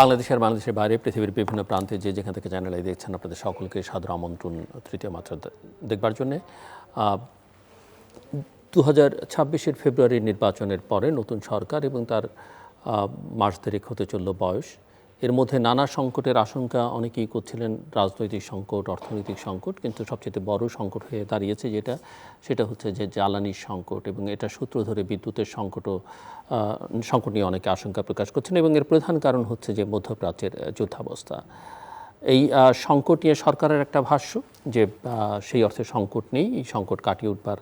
বাংলাদেশের বাইরে পৃথিবীর বিভিন্ন প্রান্তে যে যেখান থেকে চ্যানেলে দেখছেন আপনাদের সকলকে সাদর আমন্ত্রণ তৃতীয় মাত্রা দেখবার জন্যে। 2026-এর ফেব্রুয়ারির নির্বাচনের পরে নতুন সরকার এবং তার মাস দেড়েক হতে চলল বয়স। এর মধ্যে নানা সংকটের আশঙ্কা অনেকেই করছিলেন, রাজনৈতিক সংকট, অর্থনৈতিক সংকট, কিন্তু সবচেয়ে বড় সংকট হয়ে দাঁড়িয়েছে সেটা হচ্ছে যে জ্বালানির সংকট, এবং এটা সূত্র ধরে বিদ্যুতের সংকট নিয়ে অনেকে আশঙ্কা প্রকাশ করছেন, এবং এর প্রধান কারণ হচ্ছে যে মধ্যপ্রাচ্যের যুদ্ধাবস্থা। এই সংকট নিয়ে সরকারের একটা ভাষ্য যে সেই অর্থে সংকট নেই, এই সংকট কাটিয়ে উঠবার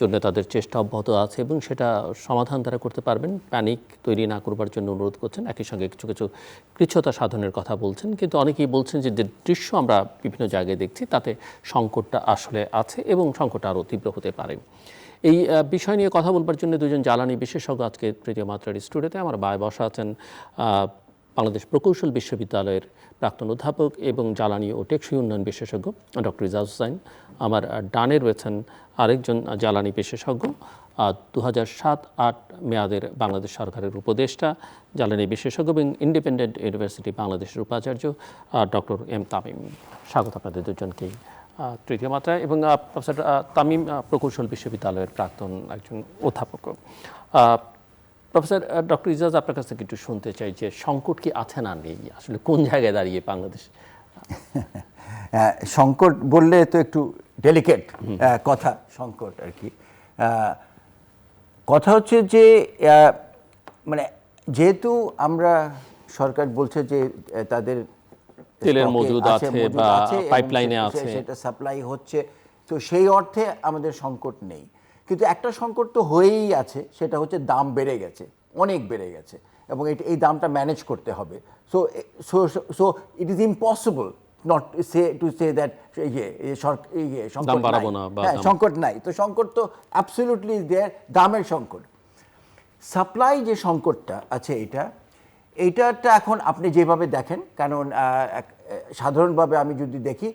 জন্য তাদের চেষ্টা অব্যাহত আছে এবং সেটা সমাধান তারা করতে পারবেন। প্যানিক তৈরি না করবার জন্য অনুরোধ করছেন, একই সঙ্গে কিছু কিছু কৃচ্ছতা সাধনের কথা বলছেন। কিন্তু অনেকেই বলছেন যে দৃশ্য আমরা বিভিন্ন জায়গায় দেখছি তাতে সংকটটা আসলে আছে এবং সংকটটা আরও তীব্র হতে পারে। এই বিষয় নিয়ে কথা বলবার জন্য দুজন জ্বালানি বিশেষজ্ঞ আজকে তৃতীয় মাত্রার স্টুডিওতে আমার বায়ে বসা আছেন। বাংলাদেশ প্রকৌশল বিশ্ববিদ্যালয়ের প্রাক্তন অধ্যাপক এবং জ্বালানি ও টেকসই উন্নয়ন বিশেষজ্ঞ ডক্টর ইজাজ হোসাইন। আমার ডানে রয়েছেন আরেকজন জ্বালানি বিশেষজ্ঞ, 2007-08 মেয়াদের বাংলাদেশ সরকারের উপদেষ্টা, জ্বালানি বিশেষজ্ঞ এবং ইন্ডিপেন্ডেন্ট ইউনিভার্সিটি বাংলাদেশের উপাচার্য ডক্টর এম তামিম। স্বাগত আপনাদের দুজনকেই তৃতীয় মাত্রায়। এবং প্রফেসর তামিম প্রকৌশল বিশ্ববিদ্যালয়ের প্রাক্তন একজন অধ্যাপক। প্রফেসর ডক্টর ইজাজ, আপনার কাছ থেকে একটু শুনতে চাই যে সংকট কি আছে না নেই, আসলে কোন জায়গায় দাঁড়িয়ে বাংলাদেশ? সংকট বললে তো একটু ডেলিকেট কথা, সংকট আর কি। কথা হচ্ছে যে মানে যেহেতু আমরা সরকার বলছে যে তাদের তেলের মজুদ আছে বা পাইপলাইনে আছে, সেটা সাপ্লাই হচ্ছে, তো সেই অর্থে আমাদের সংকট নেই। কিন্তু একটা সংকট তো হয়েই আছে, সেটা হচ্ছে দাম বেড়ে গেছে, অনেক বেড়ে গেছে, এবং এই দামটা ম্যানেজ করতে হবে। So it is impossible not to say that সংকট নাই। তো সংকট তো অ্যাবসলিউটলি দেয়ার, দামের সংকট। সাপ্লাই যে সংকটটা আছে এইটাটা এখন আপনি যেভাবে দেখেন, কারণ সাধারণভাবে আমি যদি দেখি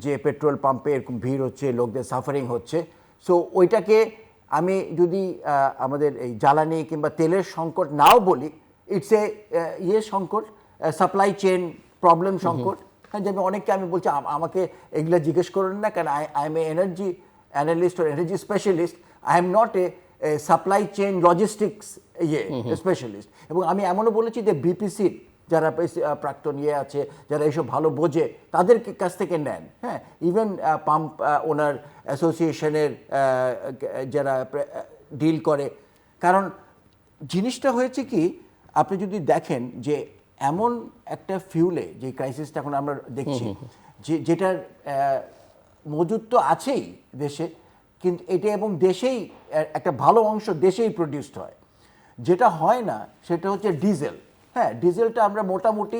যে পেট্রোল পাম্পে এরকম ভিড় হচ্ছে, লোকদের সাফারিং হচ্ছে, সো ওইটাকে আমি যদি আমাদের এই জ্বালানি কিংবা তেলের সংকট নাও বলি, ইটস এ সংকট, সাপ্লাই চেইন প্রবলেম সংকট। হ্যাঁ, যেমন অনেককে আমি বলছি আমাকে এগুলো জিজ্ঞেস করেন না, কারণ I M A energy analyst or energy specialist, I am not a supply chain logistics specialist. এবং আমি এমনও বলেছি যে বিপিসির যারা প্রাক্তন আছে, যারা এইসব ভালো বোঝে, তাদের কাছ থেকে নেন। হ্যাঁ, ইভেন পাম্প ওনার অ্যাসোসিয়েশনের যারা ডিল করে। কারণ জিনিসটা হয়েছে কি, আপনি যদি দেখেন যে এমন একটা ফিউলে যে ক্রাইসিসটা এখন আমরা দেখছি, যেটার মজুদ তো আছেই দেশে, কিন্তু এটা এবং দেশেই একটা ভালো অংশ দেশেই প্রডিউসড হয়। যেটা হয় না সেটা হচ্ছে ডিজেল। হ্যাঁ, ডিজেলটা আমরা মোটামুটি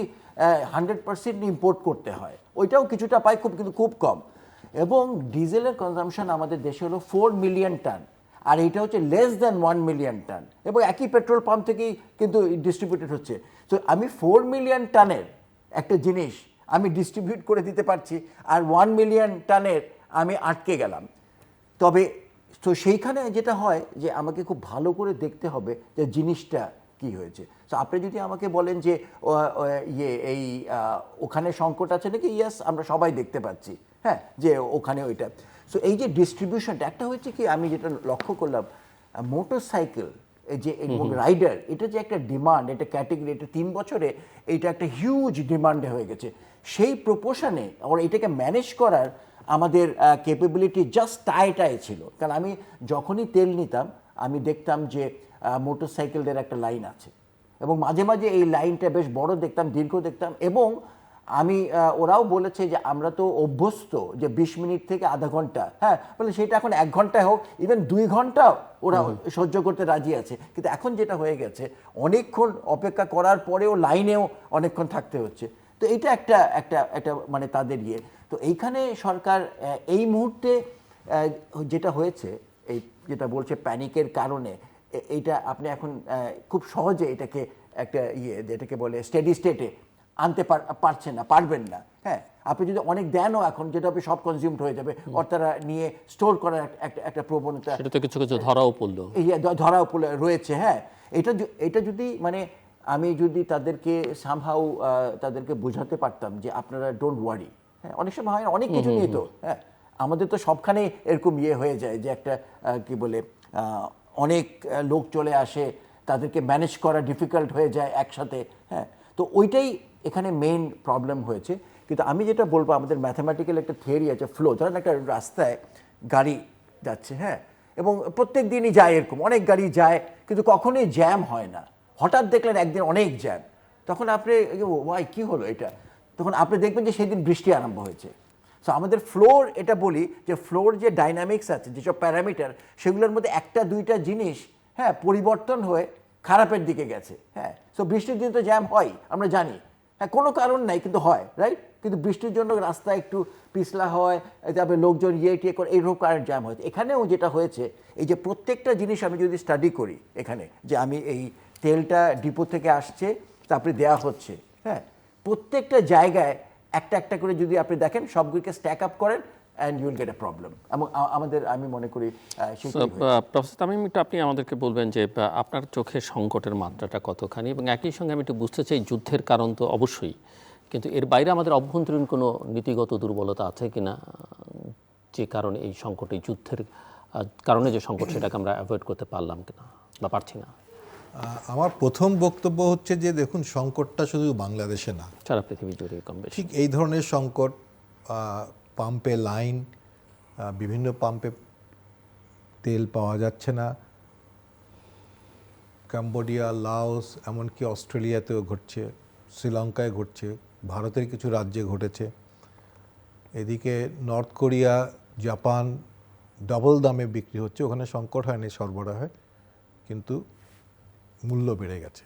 100% ইম্পোর্ট করতে হয়, ওইটাও কিছুটা পাই, কিন্তু খুব কম। এবং ডিজেলের কনজামশন আমাদের দেশে হলো 4 মিলিয়ন টন, আর এটা হচ্ছে লেস দ্যান 1 মিলিয়ন টন, এবং একই পেট্রোল পাম্প থেকেই কিন্তু ডিস্ট্রিবিউটেড হচ্ছে। তো আমি 4 মিলিয়ন টনের একটা জিনিস আমি ডিস্ট্রিবিউট করে দিতে পারছি, আর 1 মিলিয়ন টনের আমি আটকে গেলাম। তবে তো সেইখানে যেটা হয় যে আমাকে খুব ভালো করে দেখতে হবে যে জিনিসটা কি হয়েছে। তো আপনি যদি আমাকে বলেন যে ওখানে সংকট আছে নাকি, ইয়েস, আমরা সবাই দেখতে পাচ্ছি, হ্যাঁ, যে ওখানে ওইটা। সো এই যে ডিস্ট্রিবিউশনটা একটা হচ্ছে কি, আমি যেটা লক্ষ্য করলাম, মোটর সাইকেল যে রাইডার, এটা যে একটা ডিমান্ড, এটা ক্যাটেগরি, এটা 3 বছরে এইটা একটা হিউজ ডিমান্ডে হয়ে গেছে। সেই প্রপোর্শনে আর এটাকে ম্যানেজ করার আমাদের ক্যাপাবিলিটি জাস্ট টাই ছিল। কারণ আমি যখনই তেল নিতাম, আমি দেখতাম যে মোটর সাইকেলদের একটা লাইন আছে, এবং মাঝে মাঝে এই লাইনটা বেশ বড় দেখতাম, দীর্ঘ দেখতাম। এবং আমি ওরাও বলেছে যে আমরা তো অভ্যস্ত যে 20 মিনিট থেকে আধা ঘন্টা, হ্যাঁ, বলে সেটা এখন 1 ঘন্টায় হোক, ইভেন 2 ঘন্টাও ওরা সহ্য করতে রাজি আছে। কিন্তু এখন যেটা হয়ে গেছে, অনেকক্ষণ অপেক্ষা করার পরেও লাইনেও অনেকক্ষণ থাকতে হচ্ছে। তো এটা একটা মানে তাদের ইয়ে। তো এইখানে সরকার এই মুহূর্তে যেটা হয়েছে, এই যেটা বলছে প্যানিকের কারণে, এইটা আপনি এখন খুব সহজে এটাকে একটা যেটাকে বলে স্টেডি স্টেটে আনতে পারবেন না। হ্যাঁ, আপনি যদি অনেক দেনও এখন, যেটা আপনি সব কনজিউমড হয়ে যাবে, তারা নিয়ে স্টোর করার একটা প্রবণতা সেটা তো কিছু কিছু ধরাও পড়লো রয়েছে। হ্যাঁ, এটা যদি মানে আমি যদি তাদেরকে সামহাউ তাদেরকে বোঝাতে পারতাম যে আপনারা ডোন্ট ওয়ারি, হ্যাঁ, অনেক সময় হয় অনেক কিছু নিয়ে তো, হ্যাঁ, আমাদের তো সবখানে এরকম হয়ে যায় যে একটা কি বলে অনেক লোক চলে আসে, তাদেরকে ম্যানেজ করা ডিফিকাল্ট হয়ে যায় একসাথে, হ্যাঁ, তো ওইটাই এখানে মেইন প্রবলেম হয়েছে। কিন্তু আমি যেটা বলবো, আমাদের ম্যাথামেটিক্যাল একটা থিওরি আছে, ফ্লো। ধরেন একটা রাস্তায় গাড়ি যাচ্ছে, হ্যাঁ, এবং প্রত্যেক দিনই যায় এরকম অনেক গাড়ি যায়, কিন্তু কখনোই জ্যাম হয় না। হঠাৎ দেখলেন একদিন অনেক জ্যাম, তখন আপনি ওয়াই কী হলো এটা, তখন আপনি দেখবেন যে সেদিন বৃষ্টি আরম্ভ হয়েছে। সো আমাদের ফ্লোর, এটা বলি যে ফ্লোর যে ডাইনামিক্স আছে, যেসব প্যারামিটার, সেগুলোর মধ্যে একটা দুইটা জিনিস, হ্যাঁ, পরিবর্তন হয়ে খারাপের দিকে গেছে, হ্যাঁ। সো বৃষ্টির দিন তো জ্যাম হয়, আমরা জানি, হ্যাঁ, কোনো কারণ নাই কিন্তু হয়, রাইট। কিন্তু বৃষ্টির জন্য রাস্তা একটু পিছলা হয়, তারপরে লোকজন টিয়ে করে, এইরকম কারণ জ্যাম হয়েছে। এখানেও যেটা হয়েছে, এই যে প্রত্যেকটা জিনিস আমি যদি স্টাডি করি এখানে, যে আমি এই তেলটা ডিপো থেকে আসছে, তারপরে দেওয়া হচ্ছে, হ্যাঁ, প্রত্যেকটা জায়গায় একটা একটা করে যদি আপনি দেখেন, সবগুলিকে স্ট্যাক আপ করেন, and you will get a problem. এবং আমাদের, আমি মনে করি প্রফেসর তামিম, একটু আপনি আমাদেরকে বলবেন যে আপনার চোখে সংকটের মাত্রাটা কতখানি, এবং একই সঙ্গে আমি একটু বুঝতে চাই, যুদ্ধের কারণ তো অবশ্যই, কিন্তু এর বাইরে আমাদের অভ্যন্তরীণ কোনো নীতিগত দুর্বলতা আছে কিনা, যে কারণে এই সংকট, এই যুদ্ধের কারণে যে সংকট, সেটাকে আমরা অ্যাভয়েড করতে পারলাম কিনা বা পারছি না। আমার প্রথম বক্তব্য হচ্ছে যে দেখুন, সংকটটা শুধু বাংলাদেশে না, সারা পৃথিবী জুড়ে কম বেশি ঠিক এই ধরনের সংকট। পাম্পে লাইন, বিভিন্ন পাম্পে তেল পাওয়া যাচ্ছে না, কম্বোডিয়া, লাওস, এমনকি অস্ট্রেলিয়াতেও ঘটছে, শ্রীলঙ্কায় ঘটছে, ভারতের কিছু রাজ্যে ঘটেছে। এদিকে নর্থ কোরিয়া, জাপান ডবল দামে বিক্রি হচ্ছে, ওখানে সংকট হয়নি সরবরাহে, কিন্তু মূল্য বেড়ে গেছে।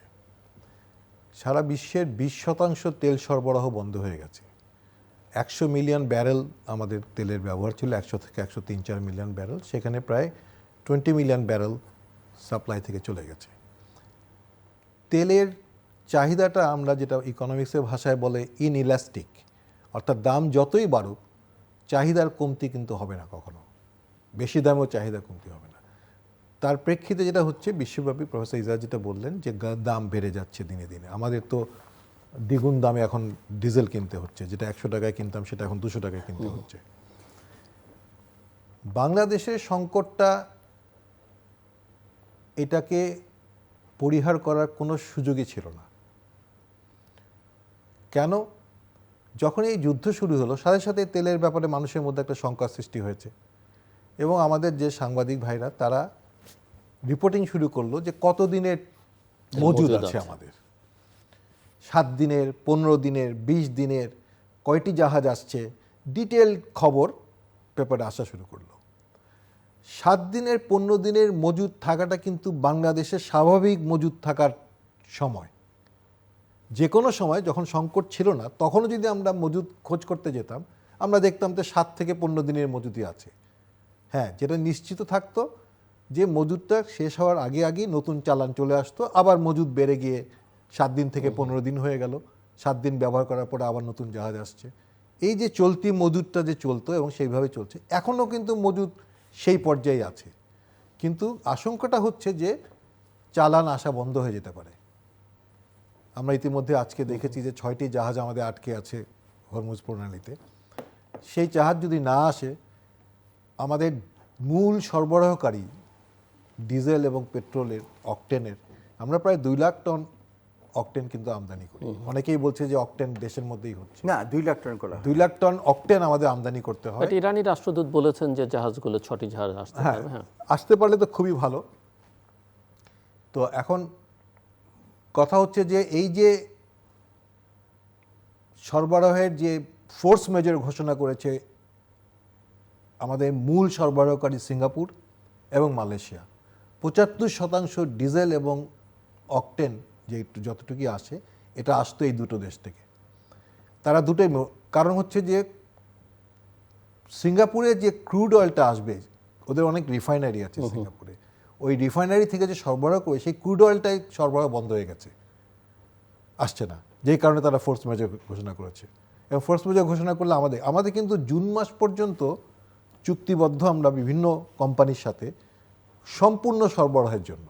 সারা বিশ্বের 20% তেল সরবরাহ বন্ধ হয়ে গেছে। 100 মিলিয়ন ব্যারেল আমাদের তেলের ব্যবহার ছিল, 100 থেকে 103-104 মিলিয়ন ব্যারেল, সেখানে প্রায় 20 মিলিয়ন ব্যারেল সাপ্লাই থেকে চলে গেছে। তেলের চাহিদাটা, আমরা যেটা ইকোনমিক্সের ভাষায় বলে ইনইলাস্টিক, অর্থাৎ দাম যতই বাড়ুক চাহিদার কমতি কিন্তু হবে না কখনো, বেশি দামেও চাহিদা কমতি হবে না। তার প্রেক্ষিতে যেটা হচ্ছে, বিশ্বব্যাপী প্রফেসর ইজাজ যেটা বললেন যে দাম বেড়ে যাচ্ছে দিনে দিনে। আমাদের তো দ্বিগুণ দামে এখন ডিজেল কিনতে হচ্ছে, যেটা 100 টাকায় কিনতাম সেটা এখন 200 টাকায় কিনতে হচ্ছে। বাংলাদেশের সংকটটা, এটাকে পরিহার করার কোনো সুযোগই ছিল না। কেন? যখন এই যুদ্ধ শুরু হলো, সাথে সাথে তেলের ব্যাপারে মানুষের মধ্যে একটা শঙ্কা সৃষ্টি হয়েছে, এবং আমাদের যে সাংবাদিক ভাইরা, তারা রিপোর্টিং শুরু করলো যে কতদিনের মজুদ আছে আমাদের, 7 দিনের, 15 দিনের, 20 দিনের, কয়টি জাহাজ আসছে, ডিটেল খবর পেপারে আসা শুরু করলো। 7 দিনের, 15 দিনের মজুদ থাকাটা কিন্তু বাংলাদেশের স্বাভাবিক মজুদ থাকার সময়। যে কোনো সময় যখন সংকট ছিল না, তখনও যদি আমরা মজুদ খোঁজ করতে যেতাম, আমরা দেখতাম যে 7 থেকে 15 দিনের মজুদই আছে। হ্যাঁ, যেটা নিশ্চিত থাকতো যে মজুদটা শেষ হওয়ার আগে আগেই নতুন চালান চলে আসতো, আবার মজুদ বেড়ে গিয়ে 7 দিন থেকে 15 দিন হয়ে গেল, 7 দিন ব্যবহার করার পরে আবার নতুন জাহাজ আসছে। এই যে চলতি মজুদটা যে চলতো এবং সেইভাবে চলছে, এখনও কিন্তু মজুদ সেই পর্যায়ে আছে। কিন্তু আশঙ্কাটা হচ্ছে যে চালান আসা বন্ধ হয়ে যেতে পারে। আমরা ইতিমধ্যে আজকে দেখেছি যে 6টি জাহাজ আমাদের আটকে আছে হরমুজ প্রণালীতে। সেই জাহাজ যদি না আসে, আমাদের মূল সরবরাহকারী ডিজেল এবং পেট্রোলের, অকটেনের, আমরা প্রায় 2 লাখ টন অকটেন কিন্তু আমদানি করি। অনেকেই বলছে যে অকটেন দেশের মধ্যেই হচ্ছে না, 2 লাখ টন করা, 2 লাখ টন অকটেন আমাদের আমদানি করতে হয়। ইরানি রাষ্ট্রদূত বলেছেন যে জাহাজগুলো 6টি জাহাজ আসতে পারবে। হ্যাঁ, আসতে পারলে তো খুবই ভালো। তো এখন কথা হচ্ছে যে এই যে সরবরাহের যে ফোর্স মেজর ঘোষণা করেছে আমাদের মূল সরবরাহকারী সিঙ্গাপুর এবং মালয়েশিয়া, 75% ডিজেল এবং অকটেন যে যতটুকুই আসে, এটা আসতো এই দুটো দেশ থেকে। তারা দুটোই, কারণ হচ্ছে যে সিঙ্গাপুরে যে ক্রুড অয়েলটা আসবে, ওদের অনেক রিফাইনারি আছে সিঙ্গাপুরে, ওই রিফাইনারি থেকে যে সরবরাহ করে, সেই ক্রুড অয়েলটাই সরবরাহ বন্ধ হয়ে গেছে, আসছে না, যেই কারণে তারা ফোর্স মেজর ঘোষণা করেছে। এবং ফোর্স মেজর ঘোষণা করলে আমাদের কিন্তু জুন মাস পর্যন্ত চুক্তিবদ্ধ আমরা বিভিন্ন কোম্পানির সাথে সম্পূর্ণ সরবরাহের জন্য।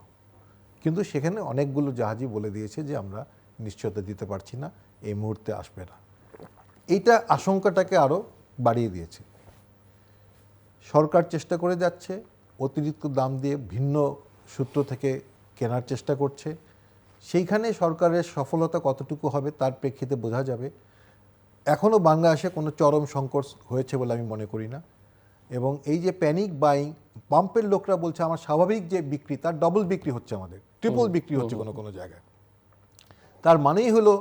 কিন্তু সেখানে অনেকগুলো জাহাজই বলে দিয়েছে যে আমরা নিশ্চয়তা দিতে পারছি না, এই মুহূর্তে আসবে না। এইটা আশঙ্কাটাকে আরও বাড়িয়ে দিয়েছে। সরকার চেষ্টা করে যাচ্ছে, অতিরিক্ত দাম দিয়ে ভিন্ন সূত্র থেকে কেনার চেষ্টা করছে। সেইখানে সরকারের সফলতা কতটুকু হবে তার প্রেক্ষিতে বোঝা যাবে। এখনও বাংলাদেশে কোনো চরম সংকট হয়েছে বলে আমি মনে করি না। এবং এই যে প্যানিক বাইং, পাম্পের লোকরা বলছে আমার স্বাভাবিক যে বিক্রি তার ডবল বিক্রি হচ্ছে, আমাদের ট্রিপল বিক্রি হচ্ছে কোনো কোনো জায়গায়। তার মানেই হলো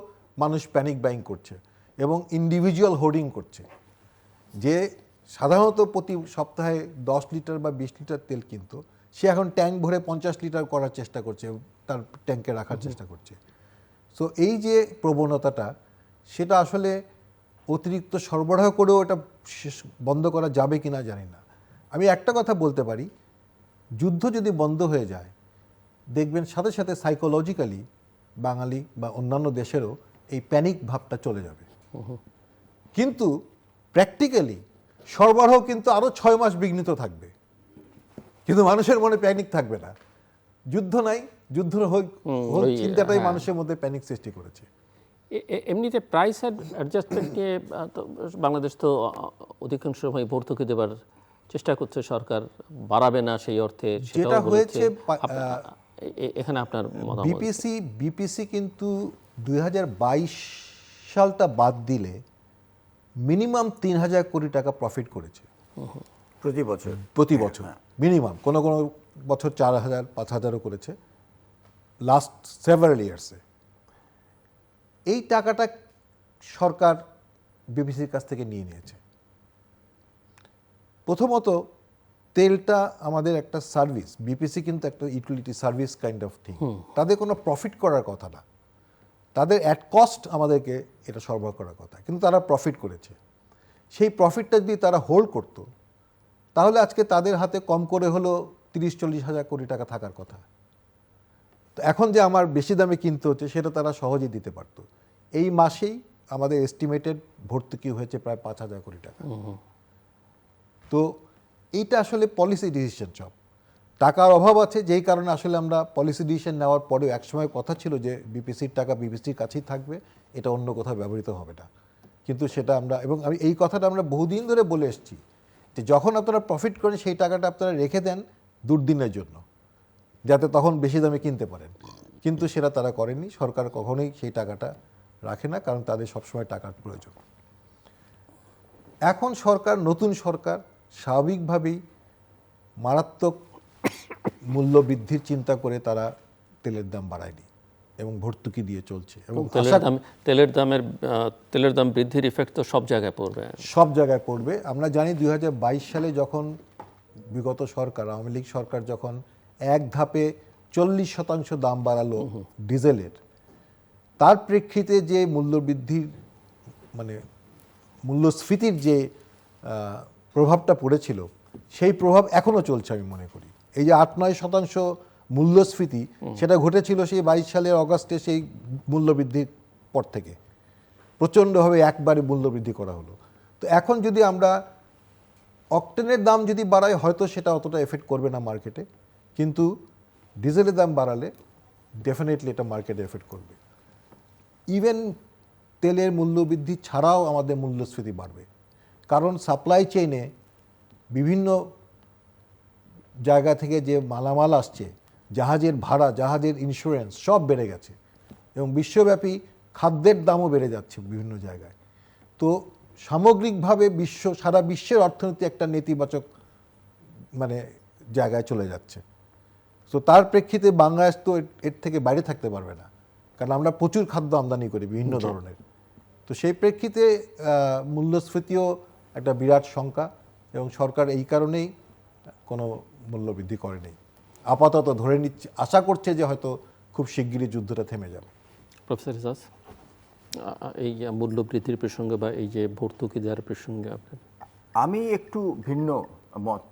মানুষ প্যানিক বাইং করছে এবং ইন্ডিভিজুয়াল হোর্ডিং করছে। যে সাধারণত প্রতি সপ্তাহে 10 লিটার বা 20 লিটার তেল কিনতো, সে এখন ট্যাঙ্ক ভরে 50 লিটার করার চেষ্টা করছে, তার ট্যাঙ্কে রাখার চেষ্টা করছে। সো এই যে প্রবণতাটা, সেটা আসলে অতিরিক্ত সরবরাহ করেও এটা বন্ধ করা যাবে কিনা জানি না। আমি একটা কথা বলতে পারি, যুদ্ধ যদি বন্ধ হয়ে যায়, দেখবেন সাথে সাথে সাইকোলজিক্যালি বাঙালি বা অন্যান্য দেশেরও এই প্যানিক ভাবটা চলে যাবে। কিন্তু প্র্যাকটিক্যালি সরবরাহ কিন্তু আরও 6 মাস বিঘ্নিত থাকবে, কিন্তু মানুষের মনে প্যানিক থাকবে না। যুদ্ধ নাই, যুদ্ধ চিন্তাটাই মানুষের মধ্যে প্যানিক সৃষ্টি করেছে। এমনিতে প্রাইস অ্যাডজাস্টমেন্ট নিয়ে তো বাংলাদেশ তো অধিকাংশ সময় ভর্তুকি দেবার চেষ্টা করছে, সরকার বাড়াবে না সেই অর্থে, যেটা হয়েছে এখানে আপনার মতামত? বিপিসি কিন্তু 2022 সালটা বাদ দিলে মিনিমাম 3000 কোটি টাকা প্রফিট করেছে প্রতি বছর মিনিমাম। কোনো কোনো বছর 4000 5000ও করেছে লাস্ট সেভারাল ইয়ার্সে। এই টাকাটা সরকার বিপিসির কাছ থেকে নিয়ে নিয়েছে। প্রথমত তেলটা আমাদের একটা সার্ভিস, বিপিসি কিন্তু একটা utility service kind of thing. তাদের কোনো প্রফিট করার কথা না, তাদের অ্যাট কস্ট আমাদেরকে এটা সরবরাহ করার কথা, কিন্তু তারা প্রফিট করেছে। সেই প্রফিটটা যদি তারা হোল্ড করতো, তাহলে আজকে তাদের হাতে কম করে হলো 30-40 হাজার কোটি টাকা থাকার কথা। তো এখন যে আমার বেশি দামে কিনতে হচ্ছে, সেটা তারা সহজেই দিতে পারতো। এই মাসেই আমাদের এস্টিমেটেড ভর্তুকি হয়েছে প্রায় 5000 কোটি টাকা। তো এইটা আসলে পলিসি ডিসিশন। সব টাকার অভাব আছে, যেই কারণে আসলে আমরা পলিসি ডিসিশন নেওয়ার পরেও একসময় কথা ছিল যে বিপিসির টাকা বিপিসির কাছেই থাকবে, এটা অন্য কোথাও ব্যবহৃত হবে না। কিন্তু সেটা আমরা, এবং আমি এই কথাটা আমরা বহুদিন ধরে বলে এসেছি যে যখন আপনারা প্রফিট করেন সেই টাকাটা আপনারা রেখে দেন দুর্দিনের জন্য, যাতে তখন বেশি দামে কিনতে পারেন। কিন্তু সেটা তারা করেনি। সরকার কখনোই সেই টাকাটা রাখে না, কারণ তাদের সবসময় টাকার প্রয়োজন। এখন সরকার, নতুন সরকার স্বাভাবিকভাবেই মারাত্মক মূল্য বৃদ্ধির চিন্তা করে তারা তেলের দাম বাড়ায়নি এবং ভর্তুকি দিয়ে চলছে। এবং তেলের দাম বৃদ্ধির ইফেক্ট তো সব জায়গায় পড়বে, সব জায়গায় পড়বে। আমরা জানি 2022 সালে যখন বিগত সরকার, আওয়ামী লীগ সরকার যখন এক ধাপে 40% দাম বাড়ালো ডিজেলের, তার প্রেক্ষিতে যে মূল্যবৃদ্ধির মানে মূল্যস্ফীতির যে প্রভাবটা পড়েছিল, সেই প্রভাব এখনও চলছে আমি মনে করি। এই যে 8-9% মূল্যস্ফীতি, সেটা ঘটেছিল সেই 22 সালের অগাস্টে, সেই মূল্যবৃদ্ধির পর থেকে প্রচণ্ডভাবে একবারে মূল্যবৃদ্ধি করা হলো। তো এখন যদি আমরা অকটেনের দাম যদি বাড়াই, হয়তো সেটা অতটা এফেক্ট করবে না মার্কেটে, কিন্তু ডিজেলের দাম বাড়ালে ডেফিনেটলি এটা মার্কেটে এফেক্ট করবে। ইভেন তেলের মূল্যবৃদ্ধি ছাড়াও আমাদের মূল্যস্ফীতি বাড়বে, কারণ সাপ্লাই চেইনে বিভিন্ন জায়গা থেকে যে মালামাল আসছে, জাহাজের ভাড়া, জাহাজের ইন্স্যুরেন্স সব বেড়ে গেছে, এবং বিশ্বব্যাপী খাদ্যের দামও বেড়ে যাচ্ছে বিভিন্ন জায়গায়। তো সামগ্রিকভাবে সারা বিশ্বের অর্থনীতি একটা নেতিবাচক মানে জায়গায় চলে যাচ্ছে। তো তার প্রেক্ষিতে বাংলাদেশ তো এর থেকে বাইরে থাকতে পারবে না, কারণ আমরা প্রচুর খাদ্য আমদানি করি বিভিন্ন ধরনের। তো সেই প্রেক্ষিতে মূল্যস্ফীতিও একটা বিরাট শঙ্কা, এবং সরকার এই কারণেই কোনো মূল্যবৃদ্ধি করেনি। আপাতত ধরে নিচ্ছে, আশা করছে যে হয়তো খুব শিগগিরই যুদ্ধটা থেমে যাবে। প্রফেসর ইজাজ, এই মূল্যবৃদ্ধির প্রসঙ্গে বা এই যে ভর্তুকি দেওয়ার প্রসঙ্গে আমি একটু ভিন্ন মত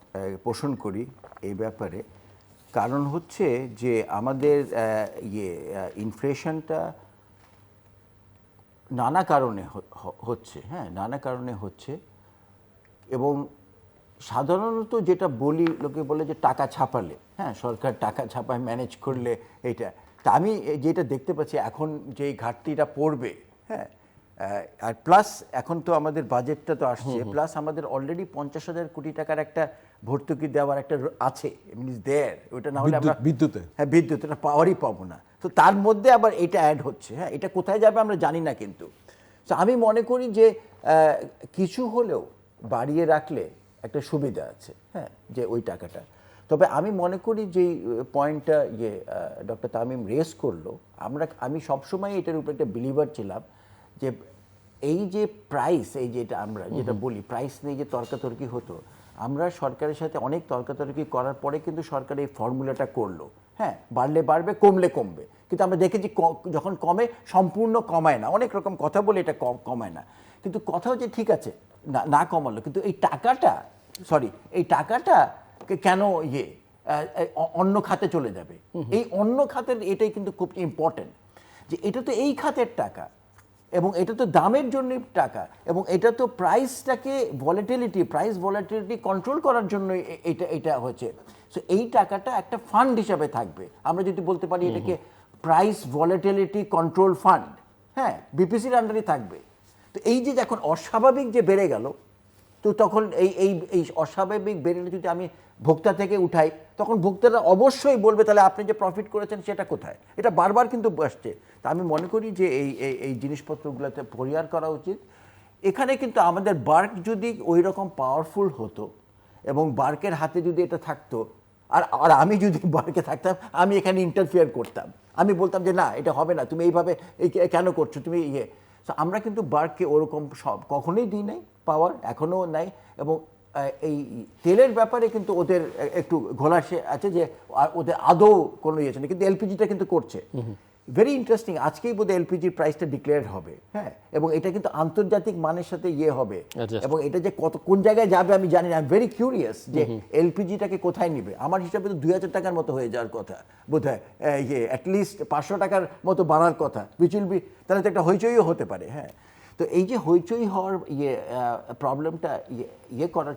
পোষণ করি এই ব্যাপারে। কারণ হচ্ছে যে আমাদের ইনফ্লেশনটা নানা কারণে হচ্ছে, নানা কারণে হচ্ছে, এবং সাধারণত যেটা বলি, লোকে বলে যে টাকা ছাপালে, হ্যাঁ সরকার টাকা ছাপায় ম্যানেজ করলে এইটা। তা আমি যেটা দেখতে পাচ্ছি এখন যে ঘাটতিটা পড়বে, হ্যাঁ আর প্লাস এখন তো আমাদের বাজেটটা তো আসছে, প্লাস আমাদের অলরেডি 50,000 কোটি টাকার একটা ভর্তুকি দেওয়ার একটা আছে, মিনস দেয়ার, ওটা না হলে আমরা বিদ্যুতে হ্যাঁ বিদ্যুৎ এটা পাওয়ারই পাবো না। তো তার মধ্যে আবার এটা অ্যাড হচ্ছে, হ্যাঁ এটা কোথায় যাবে আমরা জানি না, কিন্তু তো আমি মনে করি যে কিছু হলেও বাড়িয়ে রাখলে একটা সুবিধা আছে, হ্যাঁ যে ওই টাকাটা। তবে আমি মনে করি যে পয়েন্টটা ডক্টর তামিম রেস করলো, আমি সবসময় এটার উপর একটা বিলিভার ছিলাম যে এই যে প্রাইস, এই যেটা আমরা যেটা বলি প্রাইস নিয়ে যে তর্কাতর্কি হতো, আমরা সরকারের সাথে অনেক তর্কাতর্কি করার পরে কিন্তু সরকার এই ফর্মুলাটা করলো, হ্যাঁ বাড়লে বাড়বে কমলে কমবে, কিন্তু আমরা দেখেছি যখন কমে সম্পূর্ণ কমায় না, অনেক রকম কথা বলে এটা কমায় না, কিন্তু কথাও যে ঠিক আছে না কমালো, কিন্তু এই টাকাটা এই টাকাটা কেন অন্য খাতে চলে যাবে, এই অন্য খাতের এটাই কিন্তু খুব ইম্পর্টেন্ট, যে এটা তো এই খাতের টাকা এবং এটা তো দামের জন্য টাকা, এবং এটা তো প্রাইস ভলাটিলিটি কন্ট্রোল করার জন্য এটা হচ্ছে। সো এই টাকাটা একটা ফান্ড হিসাবে থাকবে, আমরা যদি বলতে পারি এটাকে প্রাইস ভলাটিলিটি কন্ট্রোল ফান্ড, হ্যাঁ বিপিসির আন্ডারে থাকবে। তো এই যে এখন অস্বাভাবিক যে বেড়ে গেল, তো তখন এই অস্বাভাবিক বেড়ে যদি আমি ভোক্তা থেকে উঠাই, তখন ভোক্তারা অবশ্যই বলবে তাহলে আপনি যে প্রফিট করেছেন সেটা কোথায়, এটা বারবার কিন্তু আসছে। তা আমি মনে করি যে এই জিনিসপত্রগুলোতে পরিহার করা উচিত। এখানে কিন্তু আমাদের বার্ক যদি ওই রকম পাওয়ারফুল হতো এবং বার্কের হাতে যদি এটা থাকতো, আর আমি যদি বার্কে থাকতাম, আমি এখানে ইন্টারফিয়ার করতাম, আমি বলতাম যে না এটা হবে না, তুমি এইভাবে কেন করছো তুমি তো আমরা কিন্তু বার্ককে ওরকম কখনোই দিই নাই পাওয়ার, এখনও নাই। এবং এই তেলের ব্যাপারে কিন্তু ওদের একটু ঘোলাসে আছে, যে ওদের আদৌ কোনো ইয়ে নেই, কিন্তু এলপিজিটা কিন্তু করছে। ভেরি ইন্টারেস্টিং, আজকেই বোধহয় এলপিজির প্রাইসটা ডিক্লেয়ার হবে, হ্যাঁ এবং এটা কিন্তু আন্তর্জাতিক মানের সাথে হবে, এবং এটা যে কোন জায়গায় যাবে আমি জানি না। আই এম ভেরি কিউরিয়াস যে এলপিজিটাকে কোথায় নিবে। আমার হিসাবে তো 2,000 টাকার মতো হয়ে যাওয়ার কথা বোধ হয়, অ্যাটলিস্ট 500 টাকার মতো বাড়ার কথা, উইচ উইল বি, তাহলে তো একটা হইচইও হতে পারে, হ্যাঁ। তো এই যে হইচই হওয়ার প্রবলেমটা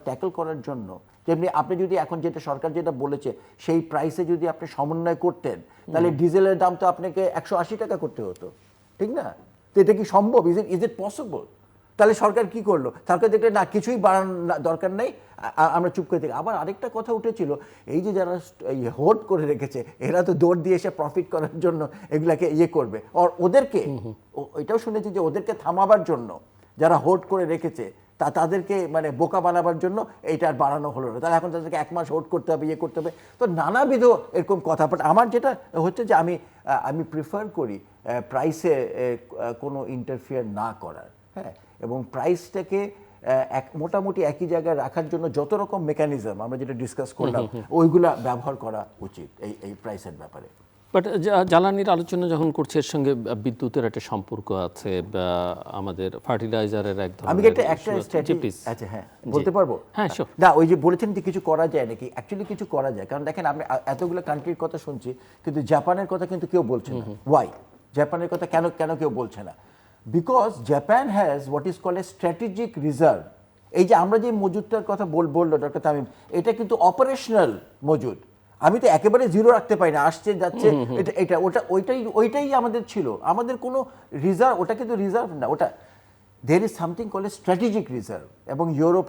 ট্যাকল করার জন্য, যেমনি আপনি যদি এখন যেটা সরকার যেটা বলেছে সেই প্রাইসে যদি আপনি সমন্বয় করতেন, তাহলে ডিজেলের দাম তো আপনাকে 180 টাকা করতে হতো, ঠিক না? তো এটা কি সম্ভব? Is it possible? তাহলে সরকার কি করলো? সরকার দেখলে না কিছুই বাড়ানোর দরকার নেই, আমরা চুপ করে থাকি। আবার আরেকটা কথা উঠেছিল, এই যে যারা হোল্ড করে রেখেছে, এরা তো দৌড় দিয়ে এসে প্রফিট করার জন্য এগুলাকে করবে, আর ওদেরকে এটাও শুনেছি যে ওদেরকে থামাবার জন্য যারা হোল্ড করে রেখেছে তাদেরকে মানে বোকা বানাবার জন্য এইটা আর বাড়ানো হলো না, তাহলে এখন তাদেরকে 1 মাস হোল্ড করতে হবে, করতে হবে। তো নানাবিধ এরকম কথা। বাট আমার যেটা হচ্ছে যে আমি প্রিফার করি প্রাইসে কোনো ইন্টারফিয়ার না করার, হ্যাঁ, এবং প্রাইসটাকে মোটামুটি একই জায়গায় রাখার জন্য যত রকম মেকানিজম আমরা যেটা ডিসকাস করলাম ওইগুলা ব্যবহার করা উচিত এই প্রাইসের ব্যাপারে। বাট জ্বালানির আলোচনা যখন করছি, এর সঙ্গে বিদ্যুতের একটা সম্পর্ক আছে, বা আমাদের ফার্টিলাইজারের এক ধরনের, আমি একটা স্ট্র্যাটেজি, আচ্ছা হ্যাঁ বলতে পারবো, হ্যাঁ শিওর। না ওই যে বলেছেন যে কিছু করা যায় নাকি, অ্যাকচুয়ালি কিছু করা যায়। কারণ দেখেন আমি এতগুলো কান্ট্রির কথা শুনছি, কিন্তু জাপানের কথা কিন্তু কেউ বলছে না। ওয়াই জাপানের কথা কেন কেউ বলছে না? Because Japan has what is called a strategic reserve. এই যে আমরা যে মজুদটার কথা বললো ডক্টর তামিম, এটা কিন্তু অপারেশনাল মজুদ। আমি তো একেবারে জিরো রাখতে পারি না, আসছে যাচ্ছে, এটা ওইটাই আমাদের ছিল, আমাদের কোনো রিজার্ভ, ওটা কিন্তু রিজার্ভ না, ওটা there is something called a strategic reserve। এবং ইউরোপ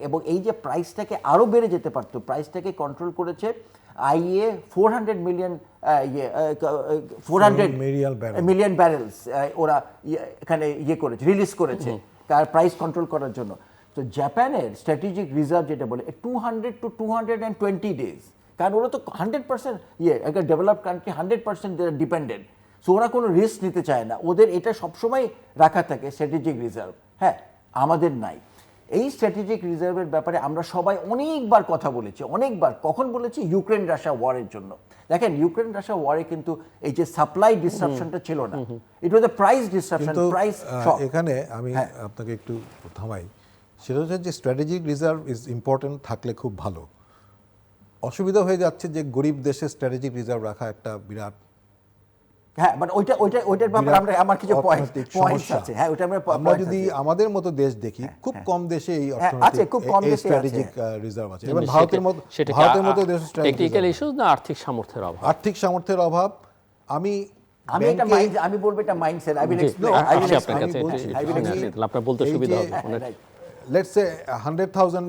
এবং এই যে প্রাইসটাকে আরও বেড়ে যেতে পারতো, প্রাইসটাকে কন্ট্রোল করেছে আইএ 400 মিলিয়ন ব্যারেলস ওরা এখানে করেছে, রিলিজ করেছে তার প্রাইস কন্ট্রোল করার জন্য। তো জাপানের স্ট্র্যাটেজিক রিজার্ভ যেটা বলে 200 to 220 days, কারণ ওরা তো 100% একটা ডেভেলপড কান্ট্রি 100% ডিপেন্ডেন্ট, সো ওরা কোনো রিস্ক নিতে চায় না, ওদের এটা সবসময় রাখা থাকে স্ট্র্যাটেজিক রিজার্ভ। হ্যাঁ, আমাদের নাই। এই স্ট্র্যাটেজিক রিজার্ভের ব্যাপারে আমরা সবাই অনেকবার কথা বলেছি, অনেকবার। কখন বলেছি? ইউক্রেন রাশিয়া ওয়ারের জন্য। দেখেন ইউক্রেন রাশিয়া ওয়ারে কিন্তু এই যে সাপ্লাই ডিসরাপশনটা ছিল না, it was the price disruption, price shock. এখানে আমি আপনাকে একটু থামাই, সেটা হচ্ছে যে স্ট্র্যাটেজিক রিজার্ভ ইজ ইম্পর্টেন্ট, থাকলে খুব ভালো। অসুবিধা হয়ে যাচ্ছে যে গরিব দেশে স্ট্র্যাটেজিক রিজার্ভ রাখা একটা বিরাট হ্যাঁ, বাট ওইটার ব্যাপারে আমার কিছু অর্থনৈতিক পয়েন্টস সমস্যা। আছে। হ্যাঁ, ওটা আমরা যদি আমাদের মতো দেশ দেখি, খুব কম দেশে এই আছে, খুব কম দেশে আছে। স্ট্র্যাটেজিক রিজার্ভ আছে। এবং সেটা ভারতের মতো দেশে টেকনিক্যাল ইস্যুস না আর্থিক সামর্থ্যের অভাব? আর্থিক সামর্থ্যের অভাব। আমি আমি বলবো এটা মাইন্ডসেট। I will explain. আসি আপনার কাছে, আপনার বলতে সুবিধা হবে। লেটস সে 100,000